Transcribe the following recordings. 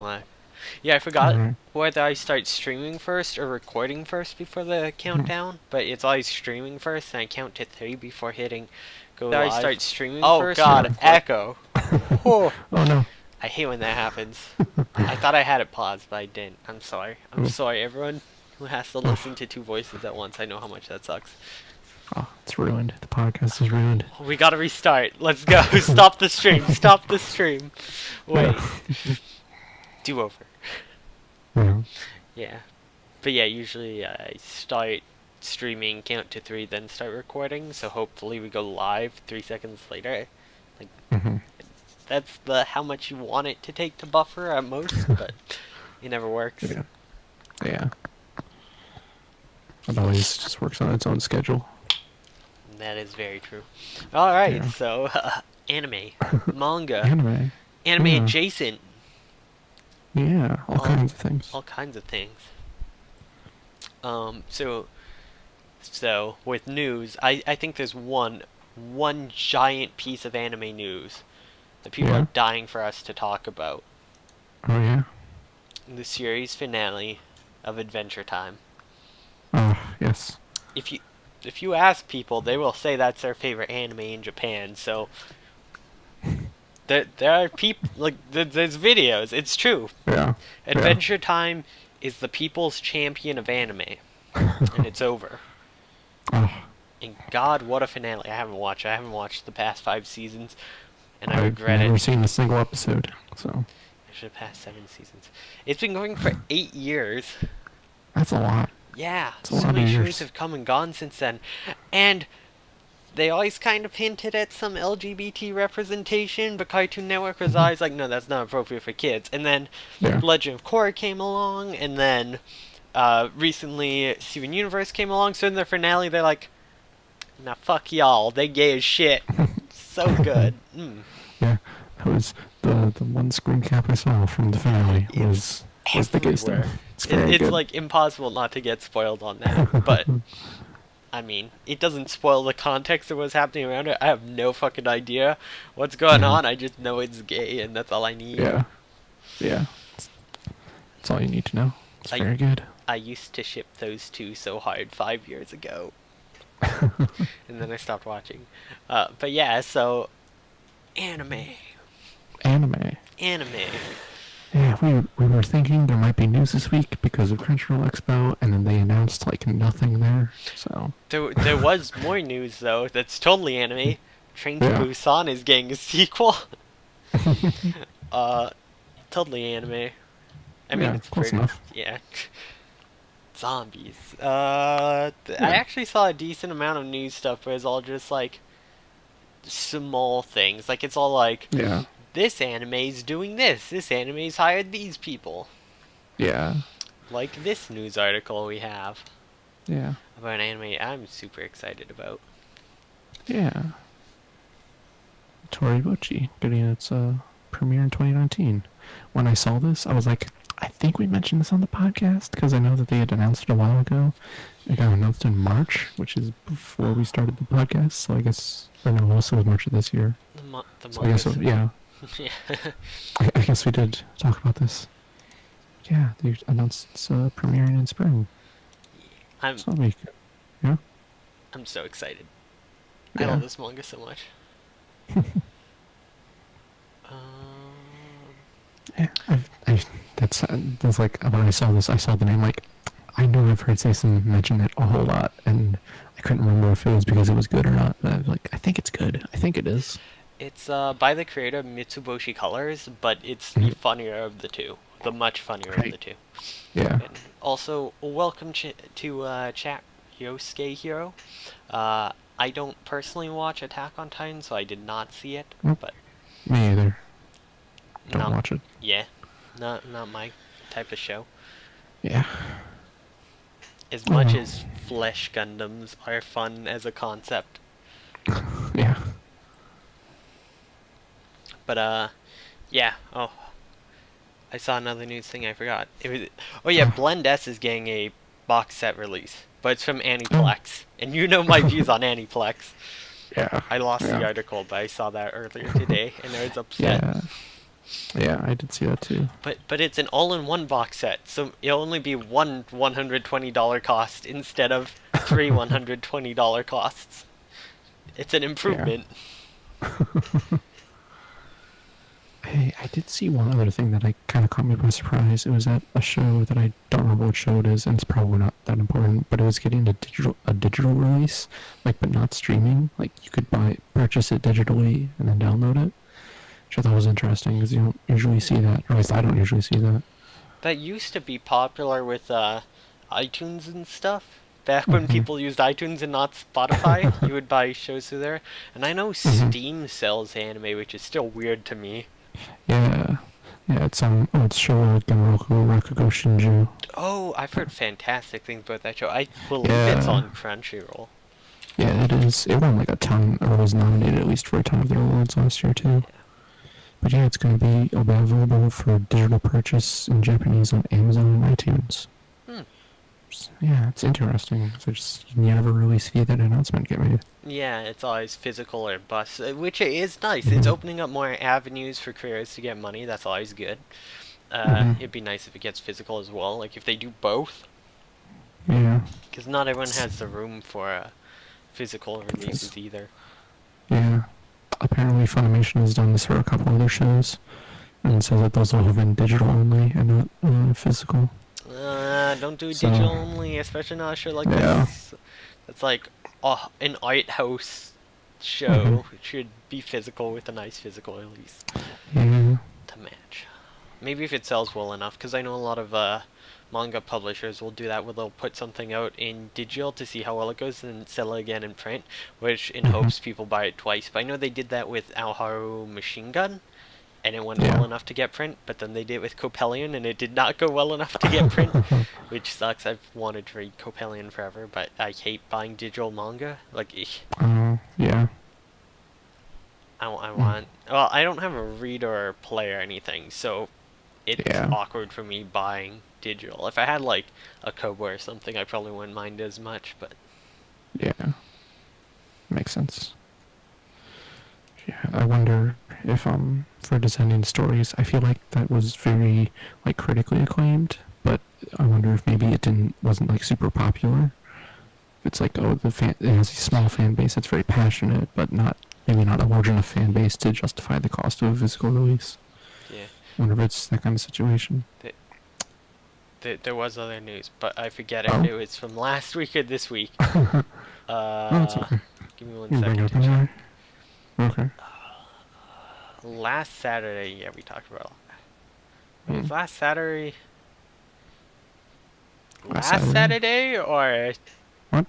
Live. Yeah, I forgot Alright. whether I start streaming first or recording first before the Hmm. countdown, but it's always streaming first, and I count to 3 before hitting go live. I start streaming Oh first or god, record. Echo. Oh, oh no. I hate when that happens. I thought I had it paused, but I didn't. I'm sorry. I'm Oh, sorry, everyone who has to listen oh, to two voices at once. I know how much that sucks. oh, it's ruined. The podcast is ruined. We gotta restart. Let's go. Stop the stream. Stop the stream. Yeah. Wait. Do over. Yeah. Yeah. But yeah, usually I start streaming, count to 3, then start recording. So hopefully we go live 3 seconds later. Like Hmm. that's the how much you want it to take to buffer at most, but it never works. Yeah. Yeah. It always just works on its own schedule. That is very true. All right, Yeah. so anime, manga, Anime. anime Yeah. adjacent, Yeah. All all kinds of things. all kinds of things. So with news, I think there's one giant piece of anime news that people Yeah. are dying for us to talk about. Oh yeah. The series finale of Adventure Time. Oh yes. If you if you ask people, they will say that's their favorite anime in Japan. So there are people like there's videos. It's true. Yeah. Yeah. Adventure Time is the people's champion of anime, and it's over. Oh, And God, what a finale! I haven't watched. I haven't watched the past 5 seasons, and I I've regret it. never seen a single episode. So I should have passed 7 seasons. It's been going for 8 years. that's a lot. Yeah, That's a so lot of many shows years. have come and gone since then. And they always kind of hinted at some LGBT representation, but Cartoon Network was Hmm. always like, no, that's not appropriate for kids. And then Yeah. Legend of Korra came along, and then recently Steven Universe came along, so in their finale they're like, nah, fuck y'all, they gay as shit. So good. Yeah. That was the one screen cap I saw from the finale It's was the gay stuff. everywhere. It's very It's good. like impossible not to get spoiled on that, but I mean, it doesn't spoil the context of what's happening around it. I have no fucking idea what's going Hmm. on. I just know it's gay, and that's all I need. Yeah. Yeah. That's all you need to know. It's I very good. I used to ship those two so hard 5 years ago, and then I stopped watching. But yeah, so anime, Anime. anime. Yeah, we were thinking there might be news this week because of Crunchyroll Expo, and then they announced like nothing there. So There was more news though. That's totally anime. Train to yeah. Busan is getting a sequel. uh, totally anime. I mean, Yeah, it's close pretty. enough. Yeah. Zombies. I Yeah. actually saw a decent amount of news stuff, but it's all just like small things. Like it's all like Yeah. this anime's doing this. This anime's hired these people. Yeah. Like this news article we have Yeah. about an anime I'm super excited about. Yeah. Toribochi getting its premiere in 2019. When I saw this, I was like, I think we mentioned this on the podcast because I know that they had announced it a while ago. It got announced in March, which is before we started the podcast. So I guess, or no, also was March of this year. The So I guess, manga. yeah, Yeah. I guess we did talk about this. Yeah, they announced it's premiering in spring. I'm So that'll be good. Yeah, I'm so excited. I love yeah, this manga so much. Um, yeah. That's like when I saw this, I saw the name like I know I've heard Sasam mention it a whole lot, and I couldn't remember if it was because it was good or not. But I was like, I think it's good. I think it is. it's by the creator of Mitsuboshi Colors, but it's the Mhm. funnier of the two. The much funnier of Great. the two. Yeah. And also, welcome to chat Yosuke Hero. I don't personally watch Attack on Titan, so I did not see it, Nope. but Me either. Don't not watch it. yeah, not my type of show. Yeah. As Oh much well. as Flesh Gundams are fun as a concept, Yeah. but yeah. Oh, I saw another news thing I forgot. It was oh yeah, Blend S is getting a box set release, but it's from Oh. Aniplex, and you know my views on Aniplex. Yeah. I lost the Yeah. article, but I saw that earlier today, and I was upset. Yeah. Yeah, I did see that too. But it's an all-in-one box set, so it'll only be one $120 cost instead of three $120 costs. It's an Yeah. improvement. Hey, I did see one other thing that I kind of caught me by surprise. It was at a show that I don't remember what show it is, and it's probably not that important. But it was getting a digital release, like but not streaming. Like you could purchase it digitally and then download it. Which I thought was interesting because you don't usually see that, or at least I don't usually see that. That used to be popular with iTunes and stuff. Back when Hmm. people used iTunes and not Spotify, you would buy shows through there. And I know Hmm. Steam sells anime, which is still weird to me. Yeah, yeah. It's Showa Genroku Rakugo Shinju. Oh, I've heard fantastic things about that show. I believe it's Yeah, on Crunchyroll. yeah. It is. It won like a ton, or was nominated at least for a ton of their awards last year too. But yeah, it's going to be available for digital purchase in Japanese on Amazon and iTunes. Hmm. Yeah, it's interesting. So just you never really see that announcement get made. Yeah, it's always physical or bus, which is nice. It's Hmm. opening up more avenues for creators to get money. That's always good. Hmm. It'd be nice if it gets physical as well. Like if they do both, Yeah. because not everyone has the room for physical Because, releases either. yeah. Apparently Funimation has done this for a couple other shows and says that those will have been digital only and not physical. Don't do So, digital only, especially not a show like yeah. this. That's like an art house Hmm. show. It should be physical with a nice physical release Yeah. to match. Maybe if it sells well enough, because I know a lot of manga publishers will do that, where they'll put something out in digital to see how well it goes, and then sell it again in print, which in Hmm. hopes people buy it twice. But I know they did that with Aoharu Machine Gun, and it went well Yeah. enough to get print. But then they did it with Copelion, and it did not go well enough to get print, which sucks. I've wanted to read Copelion forever, but I hate buying digital manga. Like, Yeah. I Mm. want. Well, I don't have a reader or play or anything, so it's Yeah. awkward for me buying digital. If I had like a Kobo or something, I probably wouldn't mind as much. But Yeah. Makes sense. Yeah. I wonder if for designing stories, I feel like that was very like critically acclaimed, but I wonder if maybe wasn't like super popular. It's like, oh, it has a small fan base that's very passionate, but maybe not a large enough fan base to justify the cost of a physical release. yeah, I wonder if it's that kind of situation. there was other news, but I forget if Oh. it was from last week or this week. Oh, it's Uh, okay. give me You one can bring it second up to check. anyway. Okay. Last Saturday, yeah, we talked about. It was Mm. last Saturday. Last Last Saturday? Saturday or What?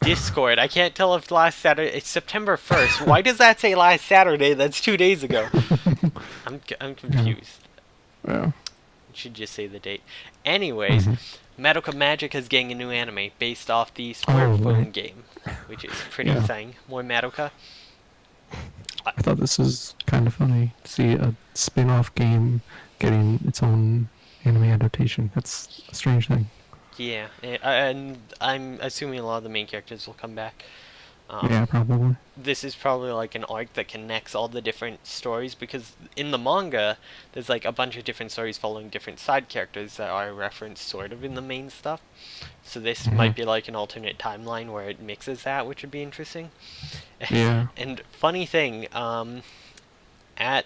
Discord. I can't tell if last Saturday. It's September 1st. Why does that say last Saturday? That's 2 days ago. I'm Yeah. confused. Yeah. It should just say the date. Anyways, Mhm. Madoka Magic is getting a new anime based off the Oh, smartphone right. game, which is pretty Yeah. exciting. More Madoka. I thought this was kind of funny to see a spin-off game getting its own anime adaptation. That's a strange thing. Yeah, and I'm assuming a lot of the main characters will come back. Um, Yeah, probably. this is probably like an arc that connects all the different stories, because in the manga there's like a bunch of different stories following different side characters that are referenced sort of in the main stuff, so this Mhm. might be like an alternate timeline where it mixes that, which would be interesting. Yeah. And funny thing, at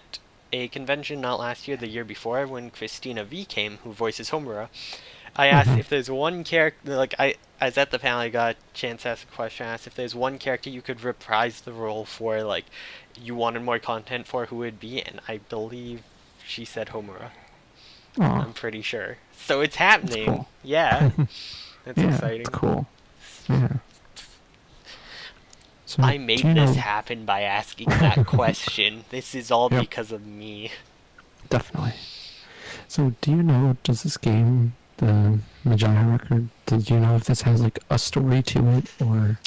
a convention not last year, the year before, when Christina V came, who voices Homura, I asked Mhm. if there's one character, like I was at the panel, I got a chance to ask a question. I asked if there's one character you could reprise the role for, like you wanted more content for, who would it be? And I believe she said Homura. Aw, I'm pretty sure. So it's that's happening. cool. Yeah, that's Yeah, exciting. it's cool. Yeah. So, I do made you this know? happen by asking that question. This is all Yep, because of me. definitely. So, do you know, does this game, the Majaya record, do you know if this has like a story to it, or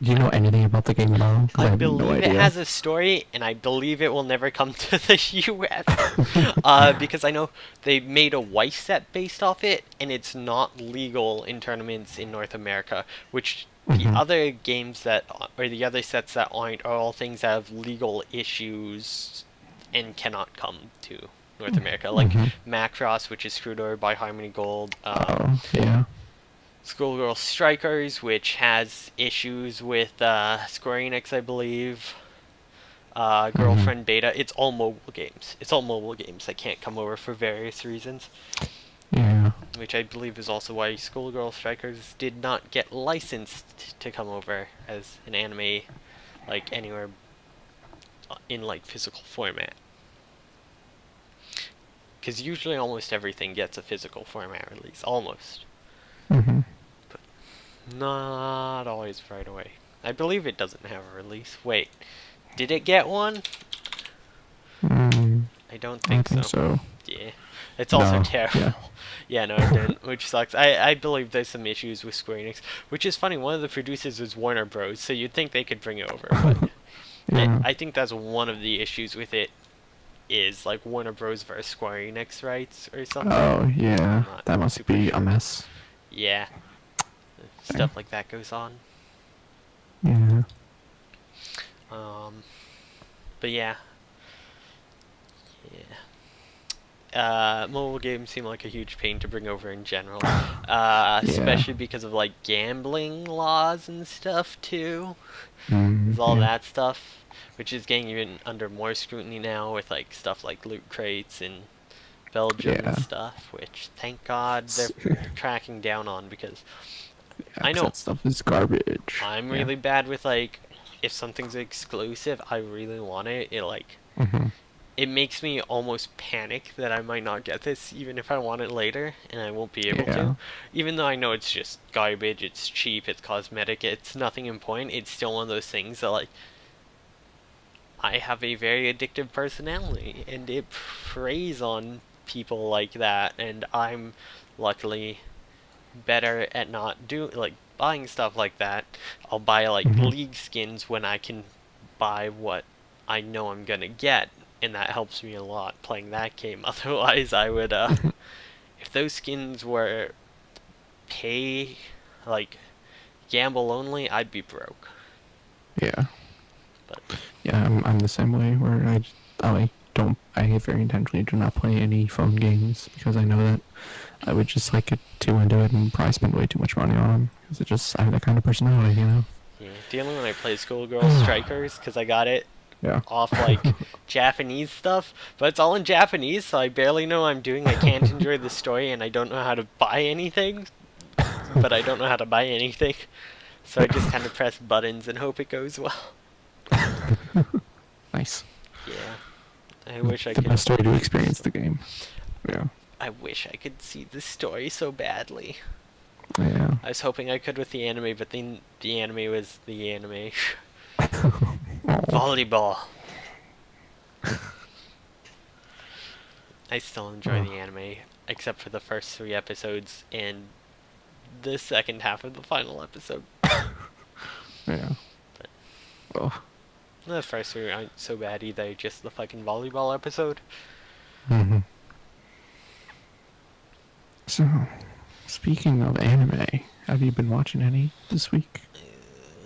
do you know anything about the game at all? Because I I have no believe it idea. has a story, and I believe it will never come to the US. Because I know they made a wife set based off it, and it's not legal in tournaments in North America, which the Mhm. other games or the other sets that aren't, are all things that have legal issues and cannot come to North America. Like Mhm. Macross, which is screwed over by Harmony Gold. Oh, yeah. Schoolgirl Strikers, which has issues with Square Enix, I believe. Mhm. Girlfriend Beta. It's all mobile games. It's all mobile games that can't come over for various reasons. Yeah. Which I believe is also why Schoolgirl Strikers did not get licensed to come over as an anime, like anywhere in like physical format. Because usually almost everything gets a physical format release, almost, Mhm. but not always right away. I believe it doesn't have a release. Wait, did it get one? Mm, I don't I think think so. so. Yeah. It's also No. terrible. Yeah. Yeah, no, it didn't, which sucks. I believe there's some issues with Square Enix, which is funny. One of the producers is Warner Bros., so you'd think they could bring it over, but Yeah. I think that's one of the issues with it is like Warner Bros. Versus Square Enix rights or something. Oh, yeah. I'm not That must super be a sure. mess. Yeah, Dang. stuff like that goes on. Yeah. Um, but yeah, yeah. Mobile games seem like a huge pain to bring over in general, Yeah. especially because of like gambling laws and stuff too. There's Mm, all yeah. that stuff, which is getting even under more scrutiny now with like stuff like loot crates in Belgium and Yeah. stuff, which thank God they're cracking down on because Yeah, I 'cause know that stuff is garbage. I'm Yeah. really bad with like if something's exclusive, I really want it. Mhm. It makes me almost panic that I might not get this even if I want it later and I won't be able to. Yeah. Even though I know it's just garbage, it's cheap, it's cosmetic, it's nothing important, it's still one of those things that like I have a very addictive personality and it preys on people like that and I'm luckily better at not like buying stuff like that. I'll buy like Mhm. league skins when I can buy what I know I'm gonna get, and that helps me a lot playing that game. Otherwise, I would if those skins were pay like gamble only, I'd be broke. Yeah. But Yeah, I'm the same way where I don't I very intentionally do not play any phone games because I know that I would just like get too into it and probably spend way too much money on them because I have that kind of personality, you know. yeah, the only one I play is Schoolgirl Strikers because I got it Yeah. off like Japanese stuff, but it's all in Japanese, so I barely know what I'm doing. I can't enjoy the story, and I don't know how to buy anything. But I don't know how to buy anything, so I just kind of press buttons and hope it goes well. Nice. Yeah, I wish I The could. best way to experience the game. Yeah. I wish I could see the story so badly. Yeah. I was hoping I could with the anime, but then the anime was the anime. Oh. Volleyball. I still enjoy Oh. the anime, except for the first 3 episodes and the second half of the final episode. Yeah. But Oh. the first three aren't so bad either, just the fucking volleyball episode. Mhm. So, speaking of anime, have you been watching any this week?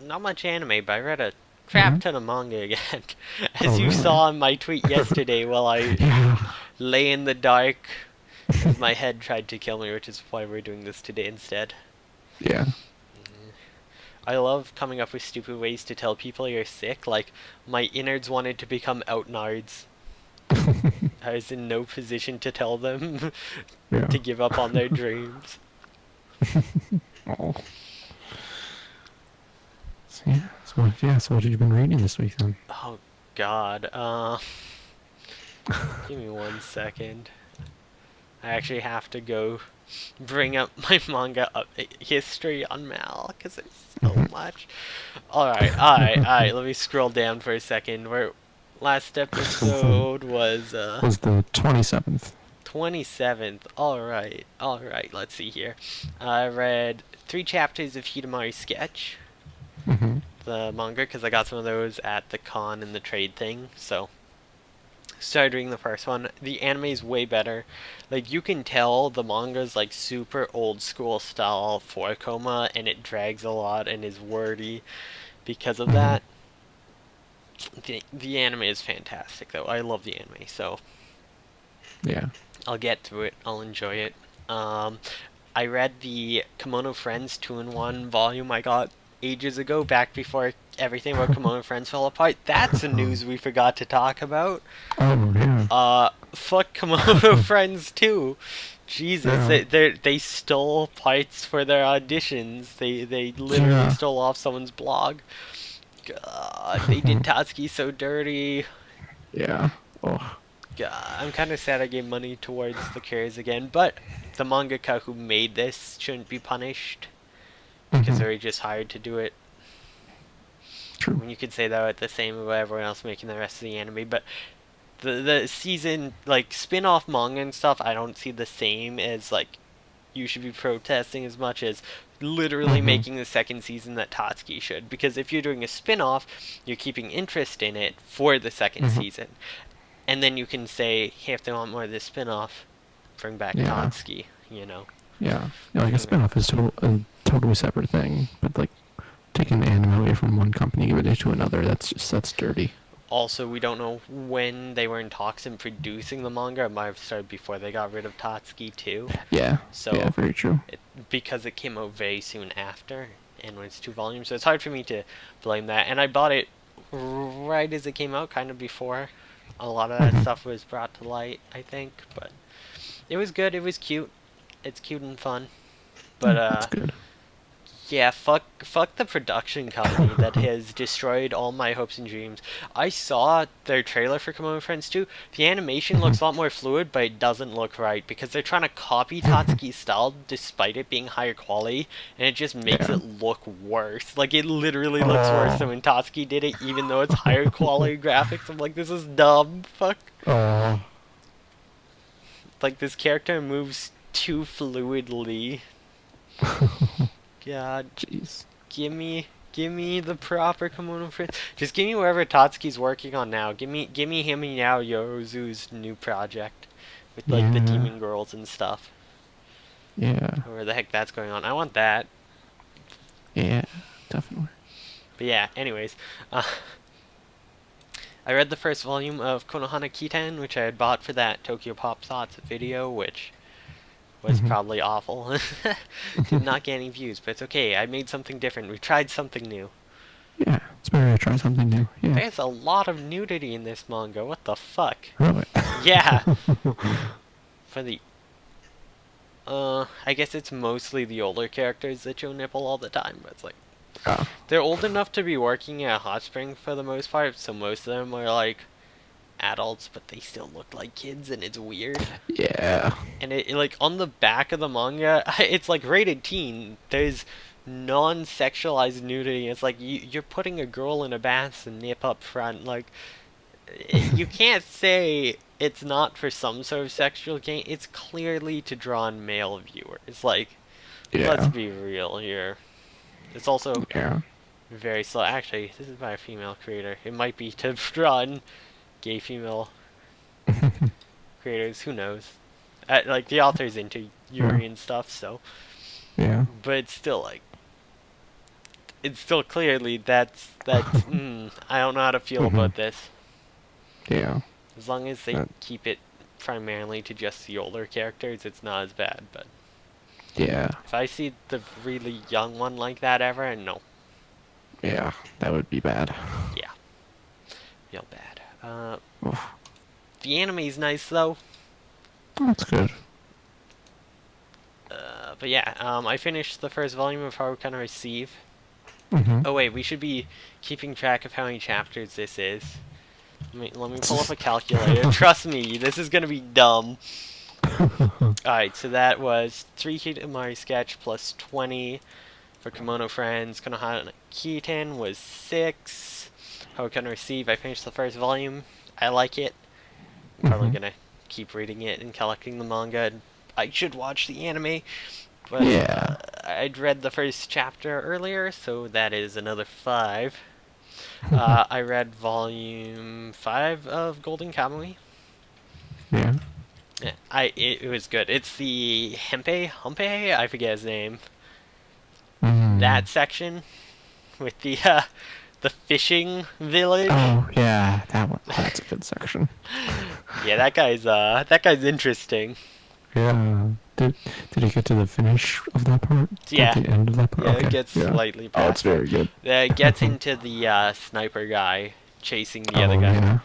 Not much anime, but I read a crap Mhm. ton of manga again. As Oh, you really? saw in my tweet yesterday while I Yeah. lay in the dark as my head tried to kill me, which is why we're doing this today instead. Yeah. I love coming up with stupid ways to tell people you're sick, like my innards wanted to become outnards. I was in no position to tell them Yeah. to give up on their dreams. Oh. So, yeah. So what have you been reading this week then? Oh god, give me 1 second. I actually have to go bring up my manga history on Mal because there's so much. Alright. Let me scroll down for a second. Where last episode was Was the 27th. 27th. Alright. Let's see here. I read 3 chapters of Hidamari's Sketch, Mm-hmm. the manga, because I got some of those at the con and the trade thing. So started reading the first one. The anime is way better. Like you can tell the manga's like super old school style 4 coma and it drags a lot and is wordy because of Mm-hmm. that. The anime is fantastic, though. I love the anime, so Yeah. I'll get through it. I'll enjoy it. Um, I read the Kimono Friends 2-in-1 volume I got ages ago, back before everything about Kimono Friends fell apart. That's a news we forgot to talk about. Oh yeah. Fuck Kimono Friends too. Jesus, Yeah. they stole parts for their auditions. They literally Yeah. stole off someone's blog. God, they did Tatsuki so dirty. Yeah. Oh. God, I'm kind of sad I gave money towards the cures again, but the mangaka who made this shouldn't be punished because Mhm. they're just hired to do it. I True. mean, you could say that the same about everyone else making the rest of the anime, but the season, like, spin-off manga and stuff, I don't see the same as, like, you should be protesting as much as literally Mhm. making the second season that Tatsuki should. Because if you're doing a spin-off, you're keeping interest in it for the second Mhm. season. And then you can say, hey, if they want more of this spin-off, bring back Yeah. Tatsuki, you know? Yeah. Yeah. Like a spinoff is a totally separate thing, but like taking the anime away from one company, giving it to another, that's dirty. Also, we don't know when they were in talks in producing the manga. It might have started before they got rid of Tatsuki, too. Yeah. Yeah. So, Very true. because it came out very soon after, and when it's 2 volumes, so it's hard for me to blame that. And I bought it right as it came out, kind of before a lot of that Mhm. stuff was brought to light, I think. But it was good. It was cute. It's cute and fun. But That's good. yeah, fuck the production company that has destroyed all my hopes and dreams. I saw their trailer for Kimono Friends 2. The animation Mhm. looks a lot more fluid, but it doesn't look right because they're trying to copy Tatsuki's style despite it being higher quality, and it just makes Yeah. it look worse. Like, it literally looks worse than Oh. when Tatsuki did it, even though it's higher quality graphics. I'm like, this is dumb. Fuck. Oh. Like, this character moves too fluidly. God. Jeez. Give me the proper Kimono Friends. Just give me wherever Tatsuki's working on now. Give me him and Yao Yozu's new project with like the Yeah. demon girls and stuff. Yeah. Where the heck that's going on? I want that. Yeah. Definitely. But yeah. Anyways, uh, I read the first volume of Konohana Kiten, which I had bought for that Tokyo Pop Thoughts video, which was Mhm. probably awful. Did not get any views, but it's okay. I made something different. We tried something new. Yeah. It's better to try something new. Yeah. There's a lot of nudity in this manga. What the fuck? Really. Yeah. For the I guess it's mostly the older characters that show nipple all the time, but it's like Oh. they're old enough to be working at a hot spring for the most part, so most of them are like adults, but they still look like kids, and it's weird. Yeah. And like on the back of the manga, it's like rated teen. There's non-sexualized nudity. It's like you're putting a girl in a bath and nip up front. Like you can't say it's not for some sort of sexual gain. It's clearly to draw on male viewers. Like, let's Yeah. be real here. It's also Yeah. very slow. Actually, this is by a female creator. It might be to draw on gay female creators. Who knows? Like the author's into Yuri and stuff, so. Yeah. But it's still like. It's still clearly that's I don't know how to feel Mhm. about this. Yeah. As long as they That- keep it primarily to just the older characters, it's not as bad. But Yeah. if I see the really young one like that ever, no, Yeah. That would be bad. yeah, feel bad. Oof. The anime's nice though. That's good. But yeah, I finished the first volume of How Can I Receive. Mhm. Oh wait, we should be keeping track of how many chapters this is. Let me pull up a calculator. Trust me, this is gonna be dumb. Alright, so that was 3 Kitamari sketch plus 20 for Kimono Friends. Konohana Kiten was 6. How Can I Receive? I finished the first volume. I like it. I'm probably Mhm. gonna keep reading it and collecting the manga. I should watch the anime, but Yeah. I'd read the first chapter earlier, so that is another 5. I read volume 5 of Golden Kamuy. Yeah. Yeah, it was good. It's the Humpe, I forget his name. Mm. That section with the the fishing village. Oh yeah, that one. Oh, that's a good section. Yeah, that guy's interesting. Yeah. Did he get to the finish of that part? At Yeah, the end of that part? yeah, it Okay. gets Yeah. slightly Oh, it's past it. very good. It gets into the sniper guy chasing the other Oh guy. yeah.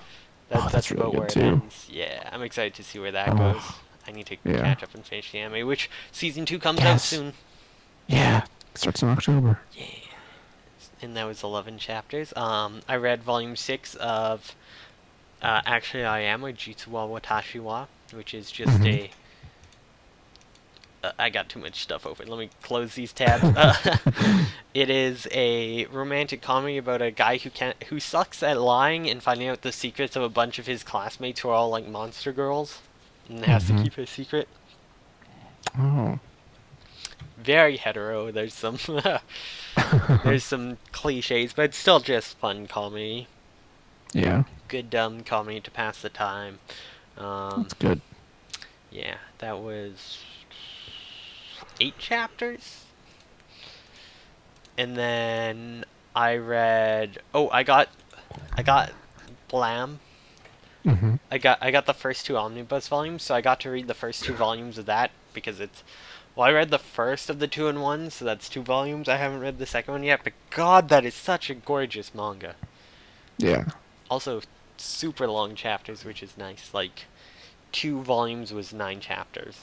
Oh, That's that's really about good where it too. ends. Yeah, I'm excited to see where that goes. Oh I need to yeah. catch up and finish the anime, which season 2 comes out Yes. soon. Yeah. Starts in October. Yeah, and that was 11 chapters. I read volume 6 of Actually I Am a Jitsu wa Watashi wa, which is just Mhm. a I got too much stuff open. Let me close these tabs. It is a romantic comedy about a guy who sucks at lying and finding out the secrets of a bunch of his classmates who are all like monster girls, and has to Mhm. keep a secret. Oh. Very hetero. There's some cliches, but it's still just fun comedy. Yeah. Good dumb comedy to pass the time. That's good. Yeah, that was 8 chapters. And then I read. Oh, I got Blam. Mhm. I got the first 2 omnibus volumes, so I got to read the first 2 volumes of that because it's. Well, I read the first of the 2-in-1, so that's 2 volumes. I haven't read the second one yet, but God, that is such a gorgeous manga. Yeah. Also, super long chapters, which is nice. Like, 2 volumes was 9 chapters.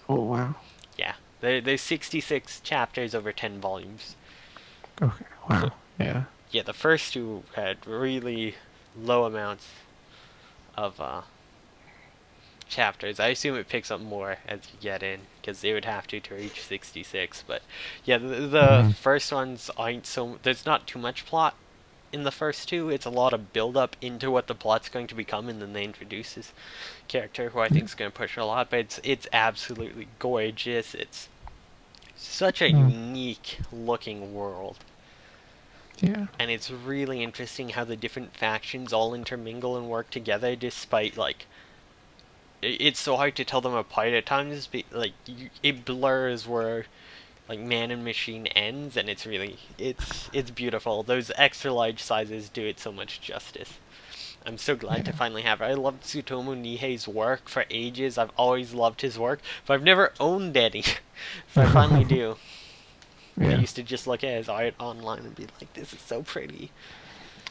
Oh wow. Yeah, there's 66 chapters over 10 volumes. Okay. So, Wow. Yeah. yeah, the first 2 had really low amounts of chapters. I assume it picks up more as you get in, because they would have to reach 66. But yeah, the Mhm. first ones aren't so. There's not too much plot in the first 2. It's a lot of build up into what the plot's going to become, and then they introduce this character who I think is going to push it a lot. But it's absolutely gorgeous. It's such a Mm. unique looking world. Yeah. And it's really interesting how the different factions all intermingle and work together despite like it's so hard to tell them apart at times. Like it blurs where like man and machine ends, and it's beautiful. Those extra large sizes do it so much justice. I'm so glad to Yeah. finally have it. I loved Tsutomu Nihei's work for ages. I've always loved his work, but I've never owned any, so I finally do. I Yeah. used to just look at his art online and be like, "This is so pretty."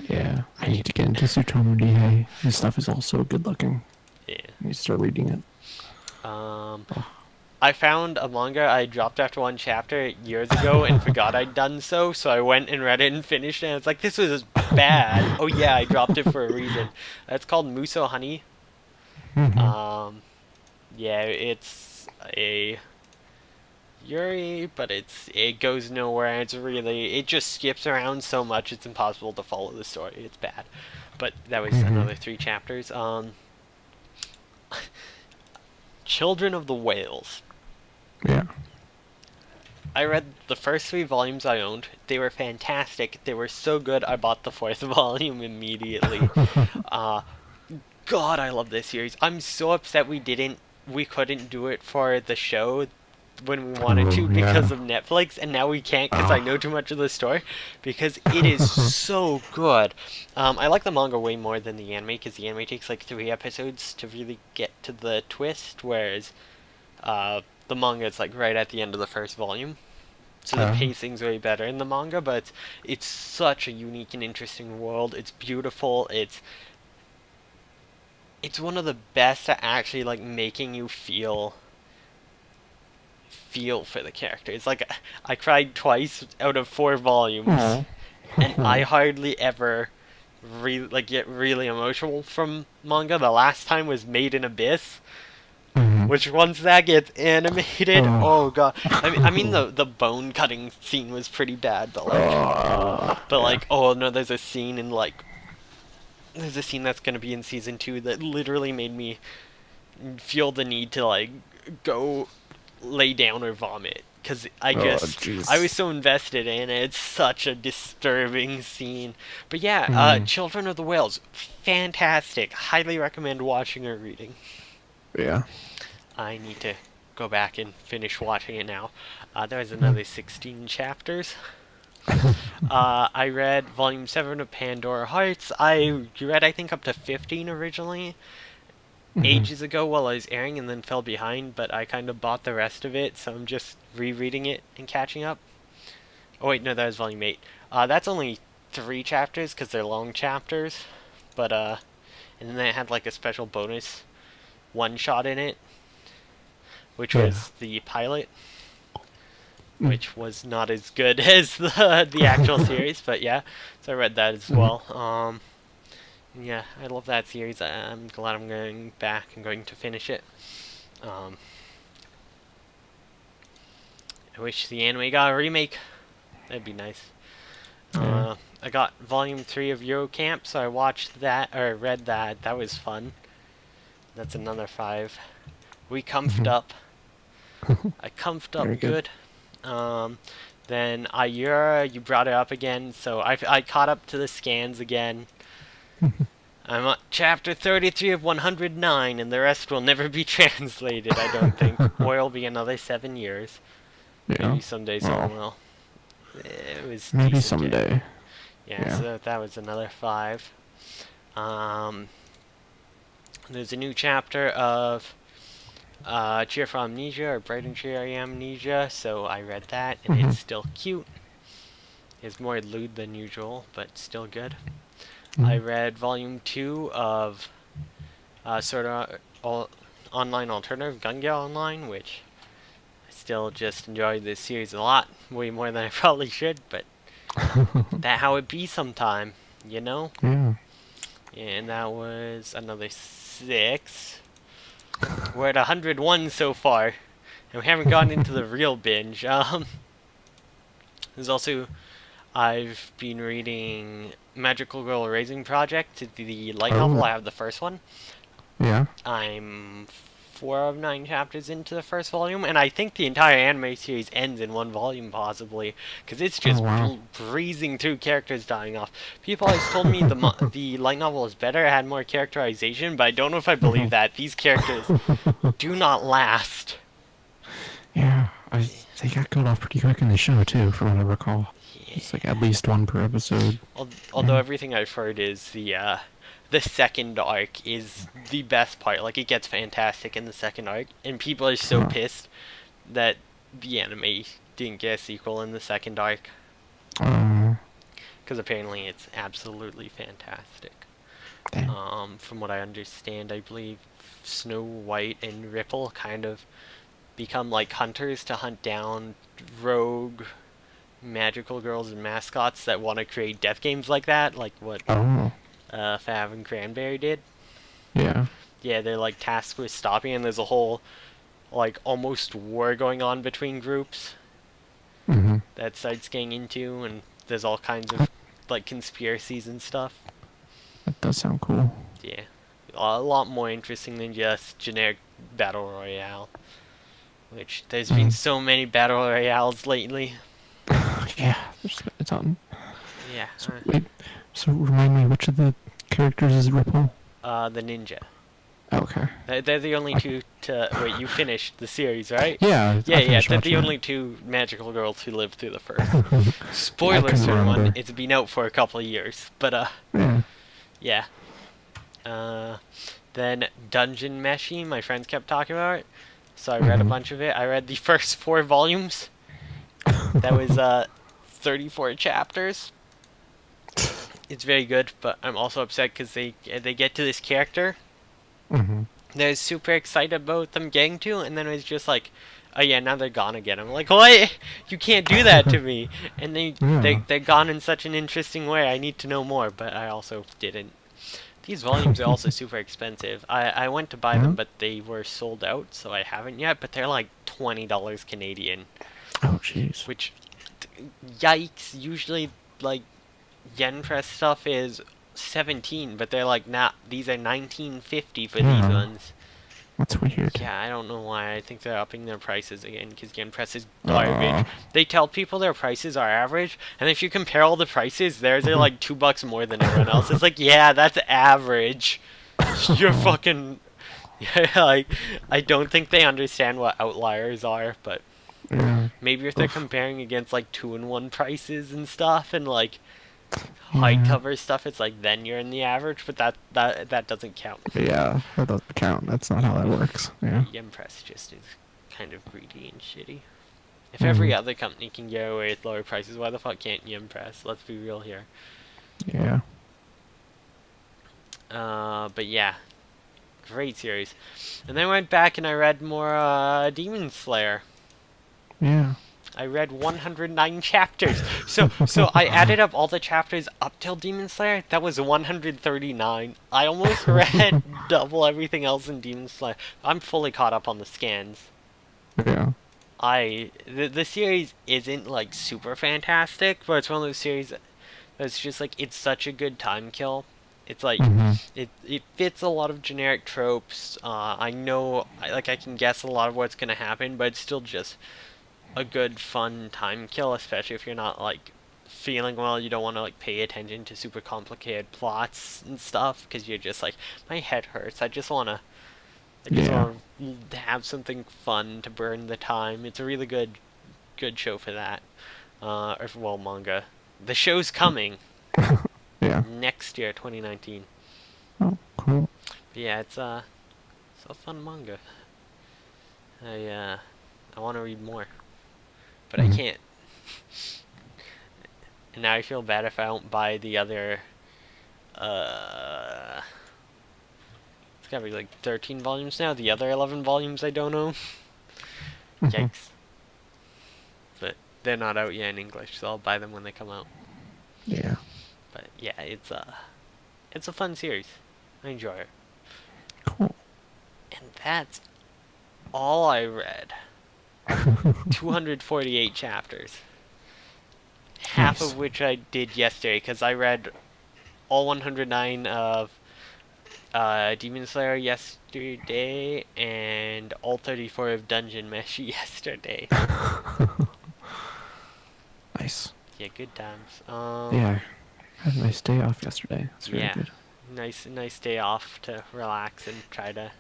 Yeah. I need to get into Tsutomu Nihei. His stuff is all so good looking. Yeah. I need to start reading it. Um, Oh. I found a manga I dropped after 1 chapter years ago and forgot I'd done so, so I went and read it and finished it, and it's like, this was bad. Oh yeah, I dropped it for a reason. It's called Muso Honey. Mhm. Yeah, it's a Yuri, but it goes nowhere. It just skips around so much it's impossible to follow the story. It's bad. But that was Mhm. another 3 chapters. Children of the Whales. Yeah. I read the first 3 volumes I owned. They were fantastic. They were so good I bought the fourth volume immediately. Uh, God, I love this series. I'm so upset we couldn't do it for the show when we wanted to Oh because yeah. of Netflix, and now we can't because I know Oh. too much of the story, because it is so good. I like the manga way more than the anime, because the anime takes like 3 episodes to really get to the twist, whereas the manga is like right at the end of the first volume. So the pacing's way better in the manga, but it's such a unique and interesting world. It's beautiful. It's one of the best at actually like making you feel for the character. It's like I cried twice out of 4 volumes, Oh. and I hardly ever get really emotional from manga. The last time was Made in Abyss, Mhm. which once that gets animated, oh Oh. god. I mean the bone cutting scene was pretty bad, Yeah. oh no, there's a scene that's gonna be in season 2 that literally made me feel the need to like go lay down or vomit, because Oh, I was jeez. so invested in it. It's such a disturbing scene. But yeah, Mm. Children of the Whales, fantastic. Highly recommend watching or reading. Yeah. I need to go back and finish watching it now. There was Mm. another 16 chapters. I read Volume 7 of Pandora Hearts. I read, I think, up to 15 originally, Mhm. ages ago while I was airing, and then fell behind, but I kind of bought the rest of it, so I'm just rereading it and catching up. Oh, wait, no, that was Volume 8. That's only 3 chapters, because they're long chapters, but, and then it had, like, a special bonus one-shot in it, which Yeah. was the pilot, Mm. which was not as good as the actual series, but yeah, so I read that as Mhm. well. Yeah, I love that series. I'm glad I'm going back and going to finish it. Um, I wish the anime got a remake. That'd be nice. Yeah. I got Volume 3 of Eurocamp, so I watched that, or read that. That was fun. That's another 5. We comfed Mhm. up. I comfed up Very good. good. Um, then Ayura, you brought it up again, so I caught up to the scans again. I'm at chapter 33 of 109, and the rest will never be translated, I don't think. Or it'll be another 7 years. Yeah. Maybe someday someone Well, will. It was maybe decent, yeah. someday. Yeah, Yeah. so that was another 5. Um, there's a new chapter of Cheer for Amnesia, or Bright and Cheery Amnesia, so I read that, and Mhm. it's still cute. It's more lewd than usual, but still good. I Mhm. read Volume 2 of sort of online alternative Gun Gale Online, which I still just enjoy this series a lot, way more than I probably should, but that how it be sometime, you know? Yeah. And that was another 6. We're at 101 so far, and we haven't gotten into the real binge. There's also, I've been reading Magical Girl Raising Project, the light novel. Oh. I have the first one. Yeah. I'm 4 of 9 chapters into the first volume, and I think the entire anime series ends in one volume, possibly, because it's Oh just wow. breezing through characters dying off. People always told me the light novel is better, it had more characterization, but I don't know if I believe Mhm. that. These characters do not last. Yeah. They got killed off pretty quick in the show too, from what I recall. It's like Yeah. at least one per episode. Although Yeah. everything I've heard is the second arc is the best part. Like, it gets fantastic in the second arc, and people are so Huh. pissed that the anime didn't get a sequel in the second arc, Uh. because apparently it's absolutely fantastic. Damn. From what I understand, I believe Snow White and Ripple kind of become like hunters to hunt down rogue magical girls and mascots that want to create death games like that, like what Oh. Fav and Cranberry did. Yeah. Yeah, they're like tasked with stopping, and there's a whole like almost war going on between groups Mhm. that starts getting into, and there's all kinds That, of like conspiracies and stuff. that does sound cool. Yeah, a lot more interesting than just generic battle royale. Which there's been Mm. so many battle royales lately. Yeah. There's a ton. Yeah, So wait. So remind me, which of the characters is Ripple? the ninja. Okay. They're the only I, two to wait. You finished the series, right? yeah. Yeah, I yeah. finished They're the watching only two magical girls who lived through the first. it. I Spoilers couldn't for one. remember. It's been out for a couple of years, but Yeah. yeah. Uh, then Dungeon Meshi, my friends kept talking about it, so I read a Mhm. bunch of it. I read the first 4 volumes. That was 34 chapters. It's very good, but I'm also upset because they get to this character Mhm. that I was super excited about them getting to, and then it was just like, oh yeah, now they're gone again. I'm like, what? You can't do that to me. And Yeah. they're gone in such an interesting way. I need to know more, but I also didn't. These volumes are also super expensive. I went to buy Yeah. them, but they were sold out, so I haven't yet. But they're like $20 Canadian, Oh jeez. which, yikes! Usually, like, yen press stuff is 17, but they're like, nah, these are 19.50 for these Yeah. ones. That's weird. Yeah, I don't know why. I think they're upping their prices again because yen press is Uh. garbage. They tell people their prices are average, and if you compare all the prices, theirs are like $2 more than everyone else. It's like, yeah, that's average. You're fucking. Yeah, like, I don't think they understand what outliers are, but Yeah. Maybe if they're Oof. comparing against like 2-in-1 prices and stuff, and like Yeah. hardcover stuff, it's like then you're in the average, but that doesn't count. Yeah. That doesn't count. That's not how that works. Yeah, Yeah. Yempress just is kind of greedy and shitty. If every Hmm. other company can get away with lower prices, why the fuck can't Yempress? Let's be real here. Yeah. But yeah, great series. And then I went back and I read more Demon Slayer. Yeah. I read 109 chapters. So I added up all the chapters up till Demon Slayer. That was 139. I almost read double everything else in Demon Slayer. I'm fully caught up on the scans. Yeah. The series isn't like super fantastic, but it's one of those series that's just like it's such a good time kill. It's like Hmm. it fits a lot of generic tropes. I know like I can guess a lot of what's gonna happen, but it's still just a good fun time kill, especially if you're not like feeling well. You don't want to like pay attention to super complicated plots and stuff because you're just like my head hurts. I just Yeah. want to have something fun to burn the time. It's a really good show for that. Or well, manga. The show's coming Yeah. next year, 2019. Oh, cool. But yeah, it's a fun manga. I want to read more, but I Mhm. can't. And now I feel bad if I don't buy the other. Uh, it's gotta be like 13 volumes now. The other 11 volumes I don't know. Mhm. Yikes. But they're not out yet in English, so I'll buy them when they come out. Yeah. But yeah, it's a fun series. I enjoy it. Cool. And that's all I read. 248 chapters. Half Nice. of which I did yesterday, because I read all 109 of Demon Slayer yesterday, and all 34 of Dungeon Mesh yesterday. Nice. Yeah, good times. Yeah. I had a nice day off yesterday. It's very Yeah, good. nice day off to relax and try to